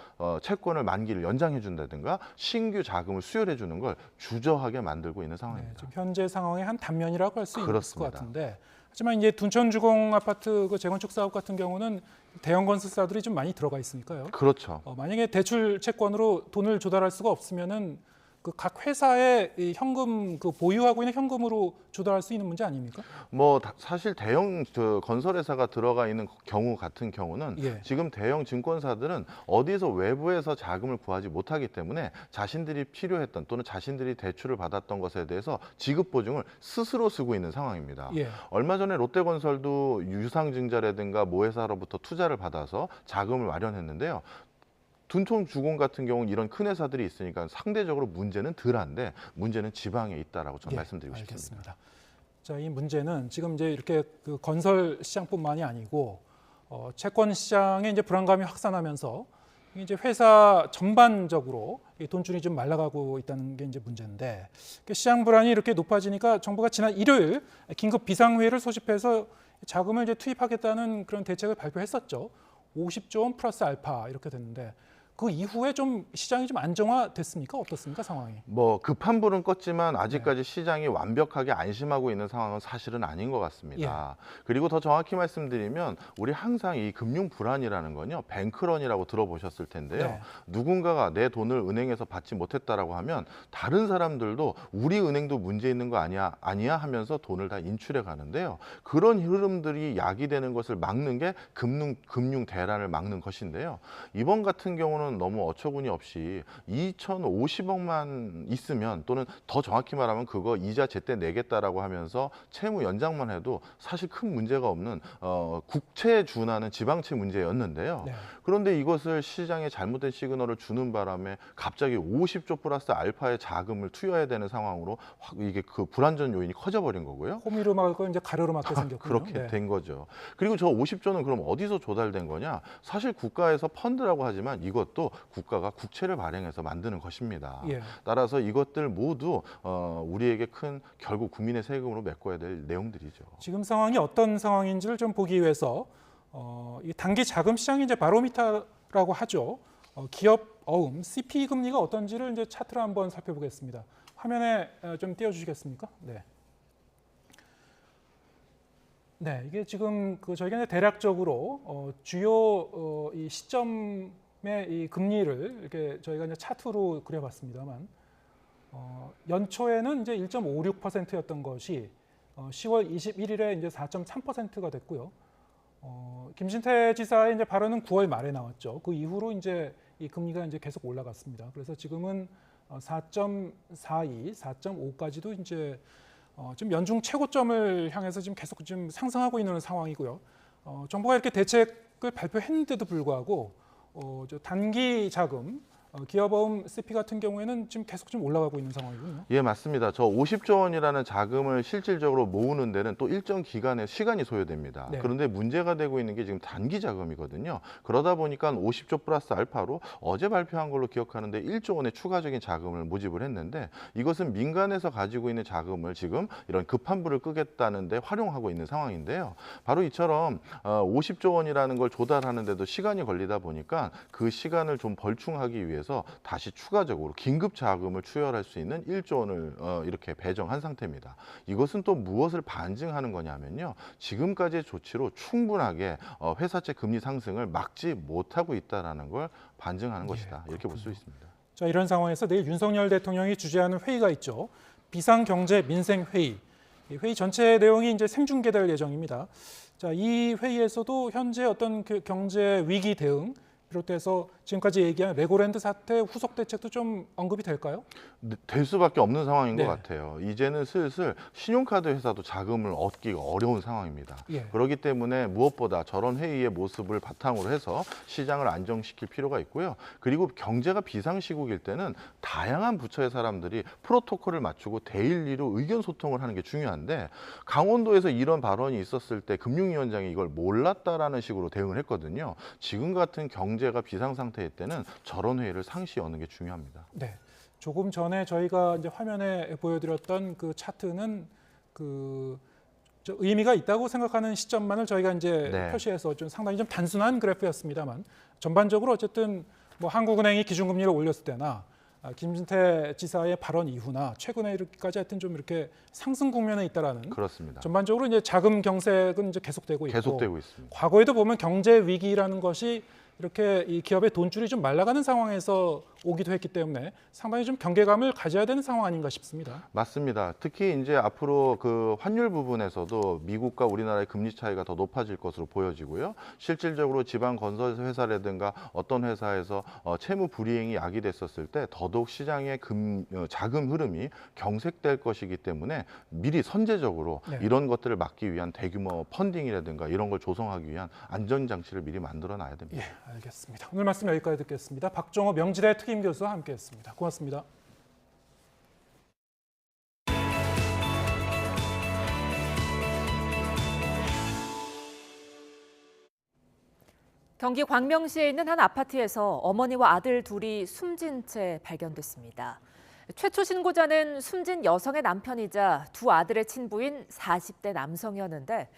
채권을 만기를 연장해 준다든가 신규 자금을 수혈해 주는 걸 주저하게 만들고 있는 상황입니다. 네, 지금 현재 상황의 한 단면이라고 할 수 있을 것 그렇습니다. 같은데 하지만 이제 둔촌 주공 아파트 그 재건축 사업 같은 경우는 대형 건설사들이 좀 많이 들어가 있으니까요. 그렇죠. 만약에 대출 채권으로 돈을 조달할 수가 없으면은 그 각 회사의 이 현금 그 보유하고 있는 현금으로 조달할 수 있는 문제 아닙니까? 뭐 사실 대형 건설회사가 들어가 있는 경우 같은 경우는 예. 지금 대형 증권사들은 어디서 외부에서 자금을 구하지 못하기 때문에 자신들이 필요했던 또는 자신들이 대출을 받았던 것에 대해서 지급 보증을 스스로 쓰고 있는 상황입니다. 예. 얼마 전에 롯데건설도 유상증자라든가 모회사로부터 투자를 받아서 자금을 마련했는데요. 둔촌 주공 같은 경우는 이런 큰 회사들이 있으니까 상대적으로 문제는 덜한데 문제는 지방에 있다라고 저는 말씀드리고 싶습니다. 자, 이 문제는 지금 이제 이렇게 그 건설 시장뿐만이 아니고 채권 시장에 이제 불안감이 확산하면서 이제 회사 전반적으로 이 돈줄이 좀 말라가고 있다는 게 이제 문제인데 시장 불안이 이렇게 높아지니까 정부가 지난 일요일 긴급 비상회의를 소집해서 자금을 이제 투입하겠다는 그런 대책을 발표했었죠. 50조 원 플러스 알파 이렇게 됐는데 그 이후에 좀 시장이 좀 안정화됐습니까? 어떻습니까, 상황이? 뭐 급한 불은 껐지만 아직까지 시장이 완벽하게 안심하고 있는 상황은 사실은 아닌 것 같습니다. 그리고 더 정확히 말씀드리면 우리 항상 이 금융 불안이라는 건요, 뱅크런이라고 들어보셨을 텐데요. 누군가가 내 돈을 은행에서 받지 못했다라고 하면 다른 사람들도 우리 은행도 문제 있는 거 아니야 하면서 돈을 다 인출해 가는데요. 그런 흐름들이 야기되는 것을 막는 게 금융 대란을 막는 것인데요. 이번 같은 경우는 너무 어처구니 없이 2,050억만 있으면, 또는 더 정확히 말하면 그거 이자 제때 내겠다라고 하면서 채무 연장만 해도 사실 큰 문제가 없는 국채에 준하는 지방채 문제였는데요. 그런데 이것을 시장에 잘못된 시그널을 주는 바람에 갑자기 50조 플러스 알파의 자금을 투여해야 되는 상황으로 확 이게 그 불안전 요인이 커져버린 거고요. 호미로 막고 이제 가로로 막게 생겼군요. 그렇게 된 거죠. 그리고 저 50조는 그럼 어디서 조달된 거냐? 사실 국가에서 펀드라고 하지만 이것도 국가가 국채를 발행해서 만드는 것입니다. 따라서 이것들 모두 우리에게 큰 결국 국민의 세금으로 메꿔야 될 내용들이죠. 지금 상황이 어떤 상황인지를 좀 보기 위해서 이 단기 자금 시장이 이제 바로미터라고 하죠. 기업 어음 CP 금리가 어떤지를 이제 차트로 한번 살펴보겠습니다. 화면에 좀 띄워주시겠습니까? 네, 이게 지금 저희가 이제 대략적으로 주요 이 시점의 이 금리를 이렇게 저희가 이제 차트로 그려봤습니다만, 연초에는 이제 1.56%였던 것이 10월 21일에 이제 4.3%가 됐고요. 김진태 지사의 이제 발언은 9월 말에 나왔죠. 그 이후로 이제 이 금리가 이제 계속 올라갔습니다. 그래서 지금은 4.42, 4.5까지도 이제 지금 연중 최고점을 향해서 지금 계속 좀 상승하고 있는 상황이고요. 정부가 이렇게 대책을 발표했는데도 불구하고 저 단기 자금 기업어음 CP 같은 경우에는 지금 계속 좀 올라가고 있는 상황이군요. 예, 맞습니다. 저 50조 원이라는 자금을 실질적으로 모으는 데는 또 일정 기간의 시간이 소요됩니다. 그런데 문제가 되고 있는 게 지금 단기 자금이거든요. 그러다 보니까 50조 플러스 알파로 어제 발표한 걸로 기억하는데 1조 원의 추가적인 자금을 모집을 했는데, 이것은 민간에서 가지고 있는 자금을 지금 이런 급한 불을 끄겠다는 데 활용하고 있는 상황인데요. 바로 이처럼 50조 원이라는 걸 조달하는데도 시간이 걸리다 보니까 그 시간을 좀 벌충하기 위해서 다시 추가적으로 긴급 자금을 추혈할 수 있는 1조 원을 이렇게 배정한 상태입니다. 이것은 또 무엇을 반증하는 거냐면요, 지금까지의 조치로 충분하게 회사채 금리 상승을 막지 못하고 있다는 걸 반증하는 것이다, 이렇게 볼 수 있습니다. 자, 이런 상황에서 내일 윤석열 대통령이 주재하는 회의가 있죠. 비상경제민생회의. 이 회의 전체 내용이 이제 생중계될 예정입니다. 자, 이 회의에서도 현재 어떤 그 경제 위기 대응 비롯해서 지금까지 얘기한 레고랜드 사태 후속 대책도 좀 언급이 될까요? 될 수밖에 없는 상황인 것 같아요. 이제는 슬슬 신용카드 회사도 자금을 얻기가 어려운 상황입니다. 그렇기 때문에 무엇보다 저런 회의의 모습을 바탕으로 해서 시장을 안정시킬 필요가 있고요. 그리고 경제가 비상시국일 때는 다양한 부처의 사람들이 프로토콜을 맞추고 대일리로 의견 소통을 하는 게 중요한데, 강원도에서 이런 발언이 있었을 때 금융위원장이 이걸 몰랐다라는 식으로 대응을 했거든요. 지금 같은 경제가 비상 상태일 때는 저런 회의를 상시 여는 게 중요합니다. 네, 조금 전에 저희가 이제 화면에 보여드렸던 그 차트는 저 의미가 있다고 생각하는 시점만을 저희가 이제 표시해서 좀 상당히 좀 단순한 그래프였습니다만, 전반적으로 어쨌든 뭐 한국은행이 기준금리를 올렸을 때나 김진태 지사의 발언 이후나 최근에 이렇게까지 하여튼 좀 이렇게 상승 국면에 있다라는. 그렇습니다. 전반적으로 이제 자금 경색은 이제 계속되고 있습니다. 과거에도 보면 경제 위기라는 것이 이렇게 이 기업의 돈줄이 좀 말라가는 상황에서 오기도 했기 때문에 상당히 좀 경계감을 가져야 되는 상황 아닌가 싶습니다. 맞습니다. 특히 이제 앞으로 그 환율 부분에서도 미국과 우리나라의 금리 차이가 더 높아질 것으로 보여지고요. 실질적으로 지방 건설 회사라든가 어떤 회사에서 채무 불이행이 야기됐었을 때 더더욱 시장의 자금 흐름이 경색될 것이기 때문에 미리 선제적으로 이런 것들을 막기 위한 대규모 펀딩이라든가 이런 걸 조성하기 위한 안전장치를 미리 만들어 놔야 됩니다. 알겠습니다. 오늘 말씀 여기까지 듣겠습니다. 박정호 명지대 특임 교수와 함께했습니다. 고맙습니다. 경기 광명시에 있는 한 아파트에서 어머니와 아들 둘이 숨진 채 발견됐습니다. 최초 신고자는 숨진 여성의 남편이자 두 아들의 친부인 40대 남성이었는데,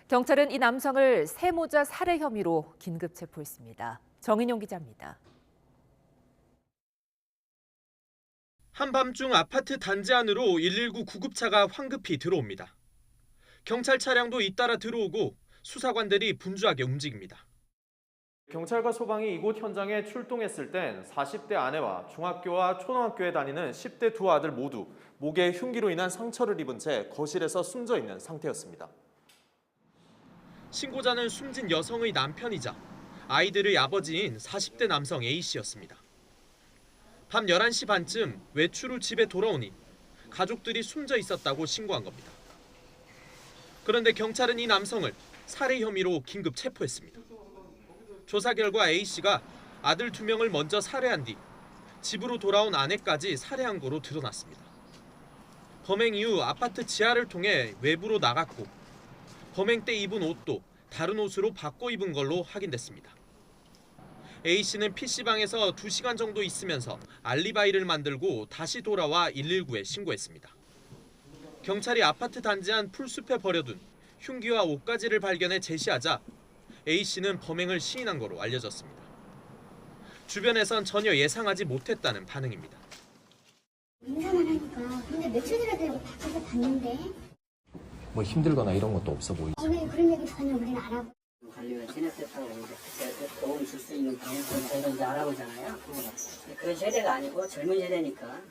경찰은 이 남성을 세모자 살해 혐의로 긴급 체포했습니다. 정인용 기자입니다. 한밤중 아파트 단지 안으로 119 구급차가 황급히 들어옵니다. 경찰 차량도 잇따라 들어오고 수사관들이 분주하게 움직입니다. 경찰과 소방이 이곳 현장에 출동했을 땐 40대 아내와 중학교와 초등학교에 다니는 10대 두 아들 모두 목에 흉기로 인한 상처를 입은 채 거실에서 숨져 있는 상태였습니다. 신고자는 숨진 여성의 남편이자 아이들의 아버지인 40대 남성 A씨였습니다. 밤 11시 반쯤 외출 후 집에 돌아오니 가족들이 숨져 있었다고 신고한 겁니다. 그런데 경찰은 이 남성을 살해 혐의로 긴급 체포했습니다. 조사 결과 A씨가 아들 2명을 먼저 살해한 뒤 집으로 돌아온 아내까지 살해한 거로 드러났습니다. 범행 이후 아파트 지하를 통해 외부로 나갔고 범행 때 입은 옷도 다른 옷으로 바꿔 입은 걸로 확인됐습니다. A씨는 PC방에서 2시간 정도 있으면서 알리바이를 만들고 다시 돌아와 119에 신고했습니다. 경찰이 아파트 단지 안 풀숲에 버려둔 흉기와 옷가지를 발견해 제시하자 A씨는 범행을 시인한 거로 알려졌습니다. 주변에선 전혀 예상하지 못했다는 반응입니다. 인사만 하니까 근데 며칠 전에 되고 밖에서 봤는데 뭐 힘들거나 이런 것도 없어 보이지? 왜 그런 얘기 전혀 우리는 안 하고 관리가 지냈다고 도움 줄 수 있는 방법은 저희도 이제 알아보잖아요. 그런 세대가 아니고 젊은 세대니까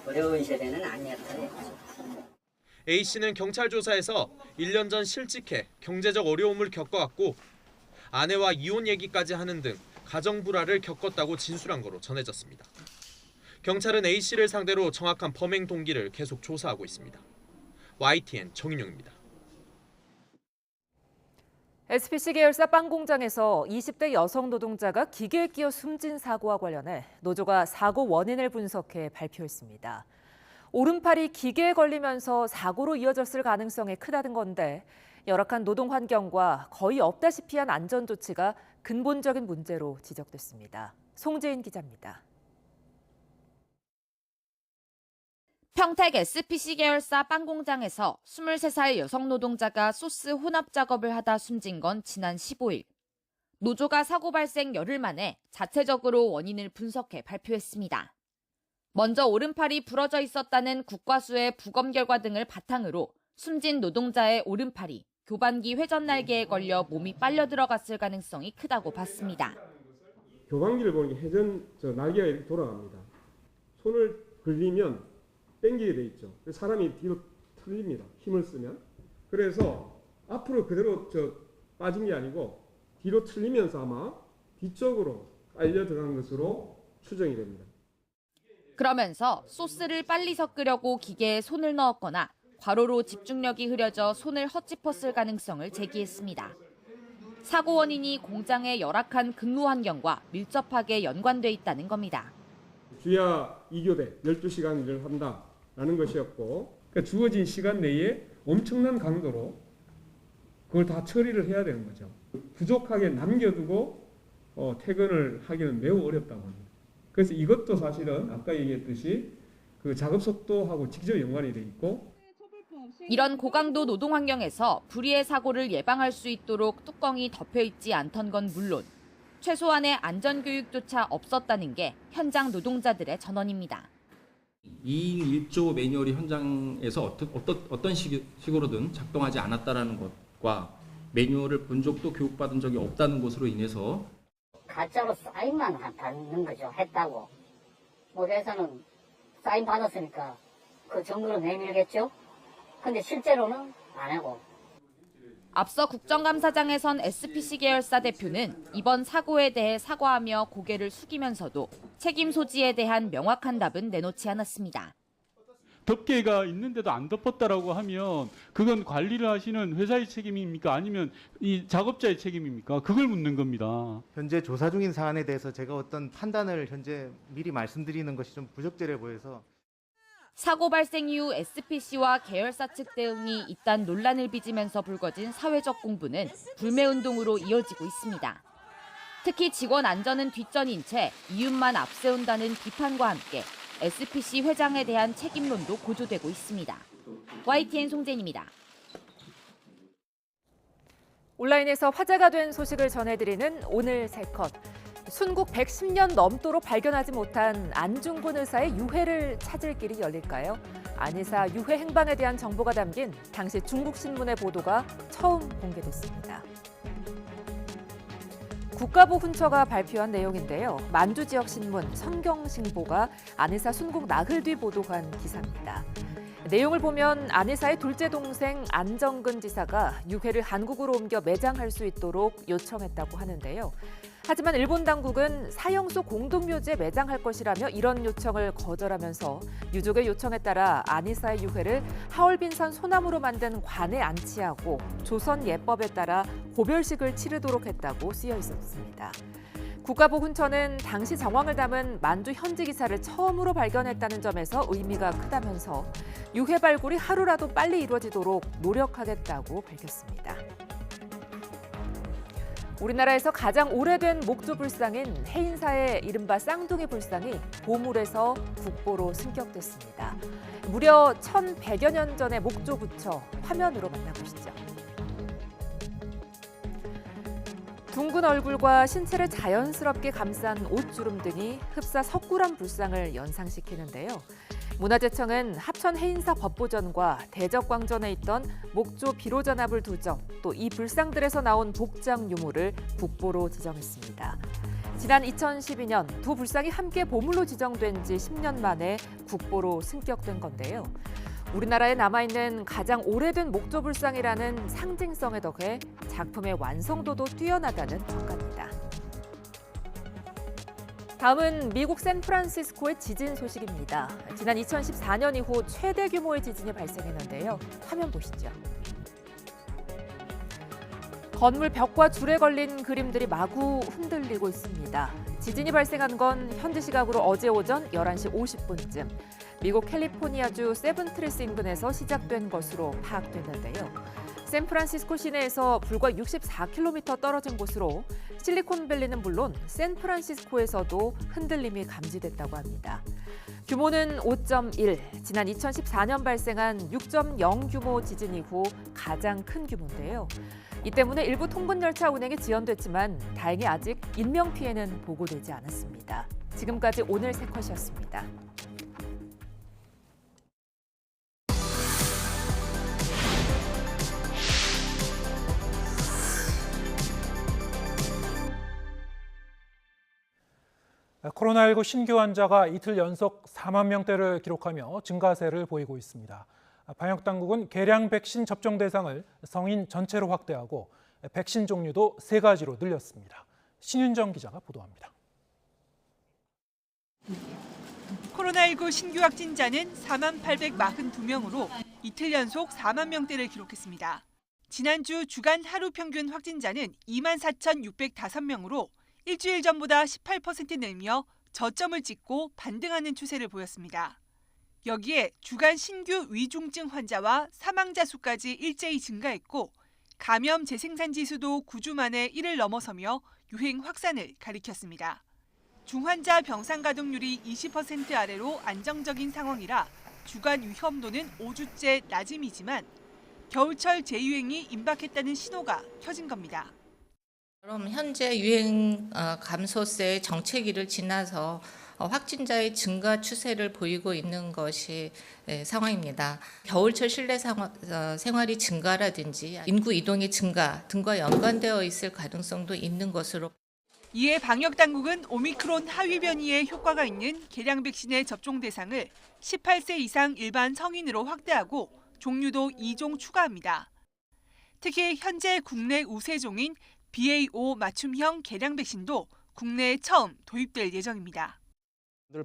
어려운 세대는 아니었다. A씨는 경찰 조사에서 1년 전 실직해 경제적 어려움을 겪어왔고 아내와 이혼 얘기까지 하는 등 가정 불화를 겪었다고 진술한 거로 전해졌습니다. 경찰은 A씨를 상대로 정확한 범행 동기를 계속 조사하고 있습니다. YTN 정인용입니다. SPC 계열사 빵 공장에서 20대 여성 노동자가 기계에 끼어 숨진 사고와 관련해 노조가 사고 원인을 분석해 발표했습니다. 오른팔이 기계에 걸리면서 사고로 이어졌을 가능성이 크다는 건데 열악한 노동 환경과 거의 없다시피 한 안전 조치가 근본적인 문제로 지적됐습니다. 송재인 기자입니다. 평택 SPC 계열사 빵 공장에서 23살 여성 노동자가 소스 혼합 작업을 하다 숨진 건 지난 15일. 노조가 사고 발생 열흘 만에 자체적으로 원인을 분석해 발표했습니다. 먼저 오른팔이 부러져 있었다는 국과수의 부검 결과 등을 바탕으로 숨진 노동자의 오른팔이 교반기 회전 날개에 걸려 몸이 빨려 들어갔을 가능성이 크다고 봤습니다. 교반기를 보는 게 회전 날개가 이렇게 돌아갑니다. 손을 걸리면 당기게 돼 있죠. 사람이 뒤로 틀립니다. 힘을 쓰면. 그래서 앞으로 그대로 빠진 게 아니고 뒤로 틀리면서 아마 뒤쪽으로 빨려 들어간 것으로 추정이 됩니다. 그러면서 소스를 빨리 섞으려고 기계에 손을 넣었거나 과로로 집중력이 흐려져 손을 헛짚었을 가능성을 제기했습니다. 사고 원인이 공장의 열악한 근무 환경과 밀접하게 연관돼 있다는 겁니다. 주야 2교대 12시간 일을 한다라는 것이었고 그러니까 주어진 시간 내에 엄청난 강도로 그걸 다 처리를 해야 되는 거죠. 부족하게 남겨두고 퇴근을 하기는 매우 어렵다고 합니다. 그래서 이것도 사실은 아까 얘기했듯이 그 작업 속도하고 직접 연관이 돼 있고 이런 고강도 노동 환경에서 불의의 사고를 예방할 수 있도록 뚜껑이 덮여 있지 않던 건 물론 최소한의 안전교육조차 없었다는 게 현장 노동자들의 전언입니다. 2인 1조 매뉴얼이 현장에서 어떤 식으로든 작동하지 않았다는 것과 매뉴얼을 본 적도 교육받은 적이 없다는 것으로 인해서 가짜로 사인만 받는 거죠. 했다고. 뭐 회사는 사인 받았으니까 그 정도로 내밀겠죠. 근데 실제로는 안 하고. 앞서 국정감사장에선 SPC 계열사 대표는 이번 사고에 대해 사과하며 고개를 숙이면서도 책임 소지에 대한 명확한 답은 내놓지 않았습니다. 덮개가 있는데도 안 덮었다라고 하면 그건 관리를 하시는 회사의 책임입니까? 아니면 이 작업자의 책임입니까? 그걸 묻는 겁니다. 현재 조사 중인 사안에 대해서 제가 어떤 판단을 현재 미리 말씀드리는 것이 좀 부적절해 보여서 사고 발생 이후 SPC와 계열사 측 대응이 잇단 논란을 빚으면서 불거진 사회적 공분은 불매운동으로 이어지고 있습니다. 특히 직원 안전은 뒷전인 채 이윤만 앞세운다는 비판과 함께 SPC 회장에 대한 책임론도 고조되고 있습니다. YTN 송재인입니다. 온라인에서 화제가 된 소식을 전해드리는 오늘 3컷. 순국 110년 넘도록 발견하지 못한 안중근 의사의 유해를 찾을 길이 열릴까요? 안 의사 유해 행방에 대한 정보가 담긴 당시 중국신문의 보도가 처음 공개됐습니다. 국가보 훈처가 발표한 내용인데요. 만주 지역 신문 성경신보가 안 의사 순국 나흘 뒤 보도한 기사입니다. 내용을 보면 안 의사의 둘째 동생 안정근 지사가 유해를 한국으로 옮겨 매장할 수 있도록 요청했다고 하는데요. 하지만 일본 당국은 사형소 공동묘지에 매장할 것이라며 이런 요청을 거절하면서 유족의 요청에 따라 안 의사의 유해를 하얼빈산 소나무로 만든 관에 안치하고 조선 예법에 따라 고별식을 치르도록 했다고 쓰여 있었습니다. 국가보 훈처는 당시 정황을 담은 만주 현지 기사를 처음으로 발견했다는 점에서 의미가 크다면서 유해 발굴이 하루라도 빨리 이루어지도록 노력하겠다고 밝혔습니다. 우리나라에서 가장 오래된 목조 불상인 해인사의 이른바 쌍둥이 불상이 보물에서 국보로 승격됐습니다. 무려 1100여 년 전의 목조 부처 화면으로 만나보시죠. 둥근 얼굴과 신체를 자연스럽게 감싼 옷주름 등이 흡사 석굴암 불상을 연상시키는데요. 문화재청은 합천 해인사 법보전과 대적광전에 있던 목조 비로전합을 두 점, 또 이 불상들에서 나온 복장 유물을 국보로 지정했습니다. 지난 2012년 두 불상이 함께 보물로 지정된 지 10년 만에 국보로 승격된 건데요. 우리나라에 남아있는 가장 오래된 목조 불상이라는 상징성에 더해 작품의 완성도도 뛰어나다는 평가입니다. 다음은 미국 샌프란시스코의 지진 소식입니다. 지난 2014년 이후 최대 규모의 지진이 발생했는데요. 화면 보시죠. 건물 벽과 줄에 걸린 그림들이 마구 흔들리고 있습니다. 지진이 발생한 건 현지 시각으로 어제 오전 11시 50분쯤 미국 캘리포니아주 세븐트리스 인근에서 시작된 것으로 파악됐는데요. 샌프란시스코 시내에서 불과 64km 떨어진 곳으로 실리콘밸리는 물론 샌프란시스코에서도 흔들림이 감지됐다고 합니다. 규모는 5.1, 지난 2014년 발생한 6.0 규모 지진 이후 가장 큰 규모인데요. 이 때문에 일부 통근 열차 운행이 지연됐지만 다행히 아직 인명피해는 보고되지 않았습니다. 지금까지 오늘 세 컷이었습니다. 코로나19 신규 환자가 이틀 연속 4만 명대를 기록하며 증가세를 보이고 있습니다. 방역당국은 계량 백신 접종 대상을 성인 전체로 확대하고 백신 종류도 3가지로 늘렸습니다. 신윤정 기자가 보도합니다. 코로나19 신규 확진자는 4만 842명으로 이틀 연속 4만 명대를 기록했습니다. 지난주 주간 하루 평균 확진자는 2만 4,605명으로 일주일 전보다 18% 늘며 저점을 찍고 반등하는 추세를 보였습니다. 여기에 주간 신규 위중증 환자와 사망자 수까지 일제히 증가했고 감염 재생산 지수도 9주 만에 1을 넘어서며 유행 확산을 가리켰습니다. 중환자 병상 가동률이 20% 아래로 안정적인 상황이라 주간 위험도는 5주째 낮음이지만 겨울철 재유행이 임박했다는 신호가 켜진 겁니다. 그럼 현재 유행 감소세의 정체기를 지나서 확진자의 증가 추세를 보이고 있는 것이 상황입니다. 겨울철 실내 생활이 증가라든지 인구 이동의 증가 등과 연관되어 있을 가능성도 있는 것으로. 이에 방역당국은 오미크론 하위 변이에 효과가 있는 계량 백신의 접종 대상을 18세 이상 일반 성인으로 확대하고 종류도 2종 추가합니다. 특히 현재 국내 우세종인 BA.5 맞춤형 계량 백신도 국내에 처음 도입될 예정입니다.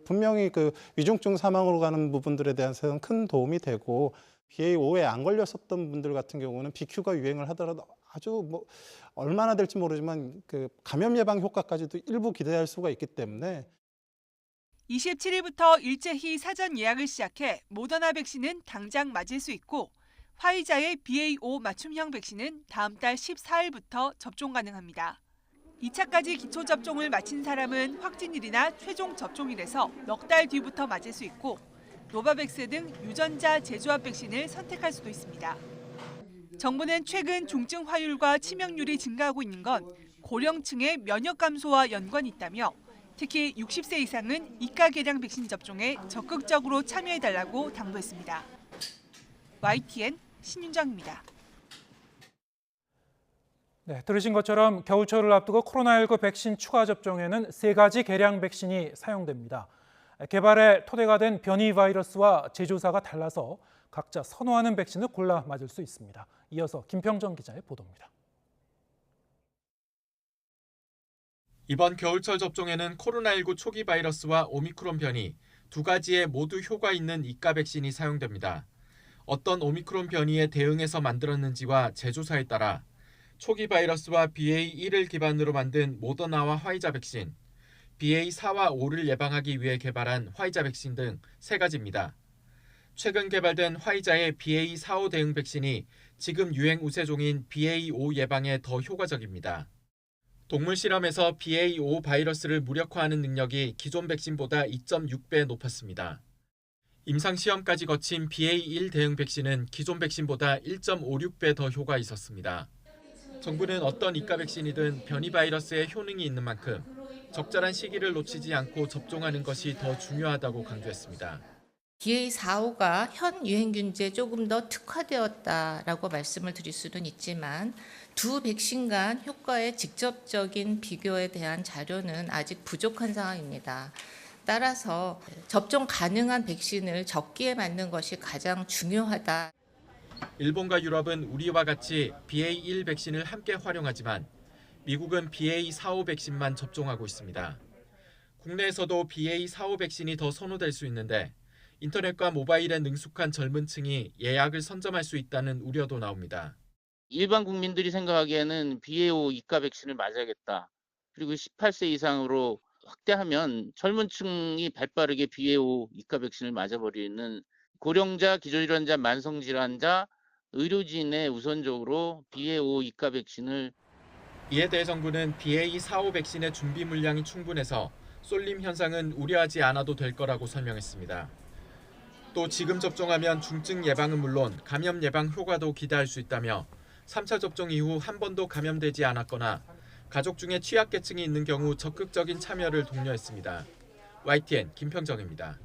분명히 그 위중증 사망으로 가는 부분들에 대해서는 큰 도움이 되고 BA.5에 안 걸렸었던 분들 같은 경우는 BQ가 유행을 하더라도 아주 얼마나 될지 모르지만 그 감염 예방 효과까지도 일부 기대할 수가 있기 때문에 27일부터 일제히 사전 예약을 시작해 모더나 백신은 당장 맞을 수 있고 화이자의 BA.5 맞춤형 백신은 다음 달 14일부터 접종 가능합니다. 2차까지 기초 접종을 마친 사람은 확진일이나 최종 접종일에서 넉 달 뒤부터 맞을 수 있고 노바백스 등 유전자 재조합 백신을 선택할 수도 있습니다. 정부는 최근 중증 화율과 치명률이 증가하고 있는 건 고령층의 면역 감소와 연관이 있다며 특히 60세 이상은 이가 계량 백신 접종에 적극적으로 참여해달라고 당부했습니다. YTN 신윤정입니다. 네, 들으신 것처럼 겨울철을 앞두고 코로나19 백신 추가 접종에는 3가지 계량 백신이 사용됩니다. 개발의 토대가 된 변이 바이러스와 제조사가 달라서 각자 선호하는 백신을 골라 맞을 수 있습니다. 이어서 김평정 기자의 보도입니다. 이번 겨울철 접종에는 코로나19 초기 바이러스와 오미크론 변이 2가지의 모두 효과 있는 이가 백신이 사용됩니다. 어떤 오미크론 변이에 대응해서 만들었는지와 제조사에 따라 초기 바이러스와 BA1을 기반으로 만든 모더나와 화이자 백신, BA4와 5를 예방하기 위해 개발한 화이자 백신 등 3가지입니다. 최근 개발된 화이자의 BA45 대응 백신이 지금 유행 우세종인 BA5 예방에 더 효과적입니다. 동물 실험에서 BA5 바이러스를 무력화하는 능력이 기존 백신보다 2.6배 높았습니다. 임상 시험까지 거친 BA1 대응 백신은 기존 백신보다 1.56배 더 효과 있었습니다. 정부는 어떤 이가 백신이든 변이 바이러스에 효능이 있는 만큼 적절한 시기를 놓치지 않고 접종하는 것이 더 중요하다고 강조했습니다. BA45가 현 유행균제에 조금 더 특화되었다라고 말씀을 드릴 수는 있지만 두 백신 간 효과의 직접적인 비교에 대한 자료는 아직 부족한 상황입니다. 따라서 접종 가능한 백신을 적기에 맞는 것이 가장 중요하다. 일본과 유럽은 우리와 같이 BA1 백신을 함께 활용하지만 미국은 BA45 백신만 접종하고 있습니다. 국내에서도 BA45 백신이 더 선호될 수 있는데 인터넷과 모바일에 능숙한 젊은 층이 예약을 선점할 수 있다는 우려도 나옵니다. 일반 국민들이 생각하기에는 BA5 이가 백신을 맞아야겠다. 그리고 18세 이상으로 확대하면 젊은 층이 발빠르게 BA5 이가 백신을 맞아버리는 고령자, 기저질환자, 만성질환자, 의료진에 우선적으로 BA5 이가 백신을 이에 대해 정부는 BA45 백신의 준비 물량이 충분해서 쏠림 현상은 우려하지 않아도 될 거라고 설명했습니다. 또 지금 접종하면 중증 예방은 물론 감염 예방 효과도 기대할 수 있다며 3차 접종 이후 한 번도 감염되지 않았거나 가족 중에 취약계층이 있는 경우 적극적인 참여를 독려했습니다. YTN 김평정입니다.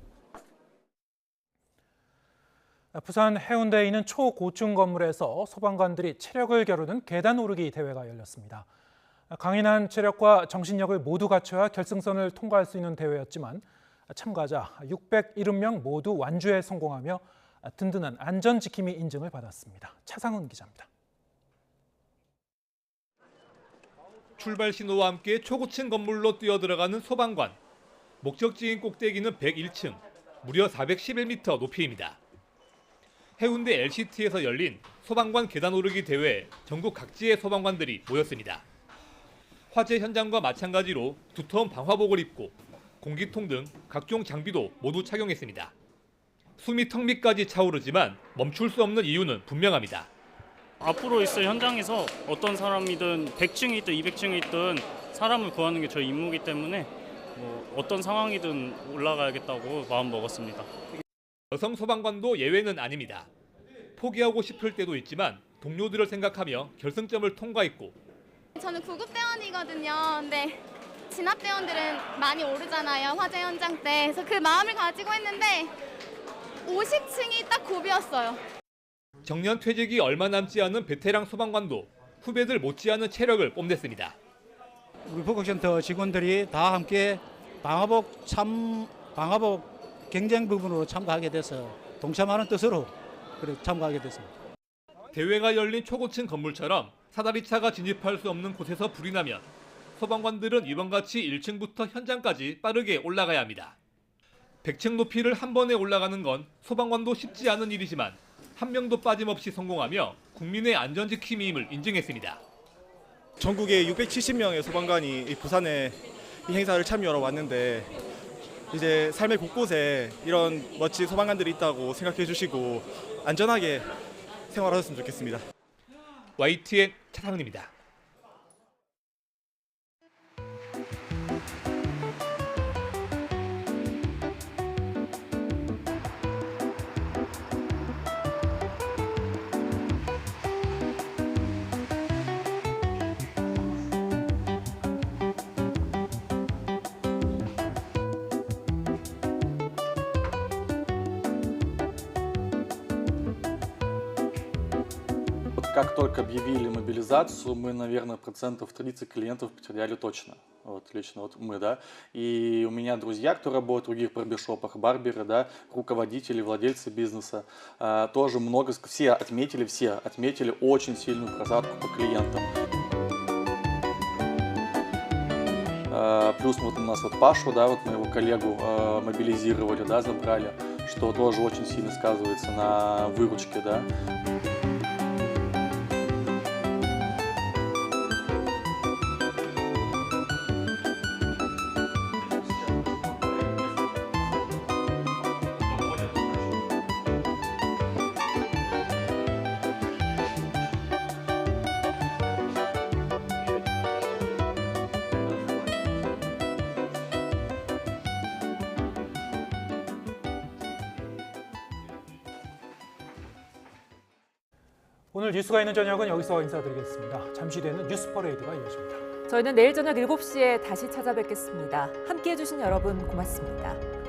부산 해운대에 있는 초고층 건물에서 소방관들이 체력을 겨루는 계단 오르기 대회가 열렸습니다. 강인한 체력과 정신력을 모두 갖춰야 결승선을 통과할 수 있는 대회였지만 참가자 670명 모두 완주에 성공하며 든든한 안전지킴이 인증을 받았습니다. 차상훈 기자입니다. 출발 신호와 함께 초고층 건물로 뛰어들어가는 소방관. 목적지인 꼭대기는 101층, 무려 411m 높이입니다. 해운대 LCT에서 열린 소방관 계단 오르기 대회에 전국 각지의 소방관들이 모였습니다. 화재 현장과 마찬가지로 두터운 방화복을 입고 공기통 등 각종 장비도 모두 착용했습니다. 숨이 턱 밑까지 차오르지만 멈출 수 없는 이유는 분명합니다. 앞으로 있을 현장에서 어떤 사람이든 100층이 있든 200층이 있든 사람을 구하는 게 저희 임무이기 때문에 어떤 상황이든 올라가야겠다고 마음 먹었습니다. 여성 소방관도 예외는 아닙니다. 포기하고 싶을 때도 있지만 동료들을 생각하며 결승점을 통과했고 저는 9급 대원이거든요. 근데 진압 대원들은 많이 오르잖아요. 화재 현장 때. 그래서 그 마음을 가지고 했는데 50층이 딱 고비였어요. 정년 퇴직이 얼마 남지 않은 베테랑 소방관도 후배들 못지않은 체력을 뽐냈습니다. 우리 보건센터 직원들이 다 함께 방화복 경쟁 부분으로 참가하게 돼서 동참하는 뜻으로 참가하게 됐습니다. 대회가 열린 초고층 건물처럼 사다리차가 진입할 수 없는 곳에서 불이 나면 소방관들은 이번같이 1층부터 현장까지 빠르게 올라가야 합니다. 100층 높이를 한 번에 올라가는 건 소방관도 쉽지 않은 일이지만 한 명도 빠짐없이 성공하며 국민의 안전지킴이임을 인증했습니다. 전국에 670명의 소방관이 부산에 이 행사를 참여하러 왔는데 이제 삶의 곳곳에 이런 멋진 소방관들이 있다고 생각해 주시고 안전하게 생활하셨으면 좋겠습니다. YTN 차상훈입니다. как только объявили мобилизацию, мы, наверное, 30% клиентов потеряли точно. Вот, лично вот мы, да. И у меня друзья, кто работают в других барбершопах, барберы, да, руководители, владельцы бизнеса, тоже много, все отметили очень сильную просадку по клиентам. Плюс вот у нас вот Пашу, да, вот моего коллегу мобилизировали, да, забрали, что тоже очень сильно сказывается на выручке, да. 오늘 뉴스가 있는 저녁은 여기서 인사드리겠습니다. 잠시 뒤에는 뉴스 퍼레이드가 이어집니다. 저희는 내일 저녁 7시에 다시 찾아뵙겠습니다. 함께해 주신 여러분 고맙습니다.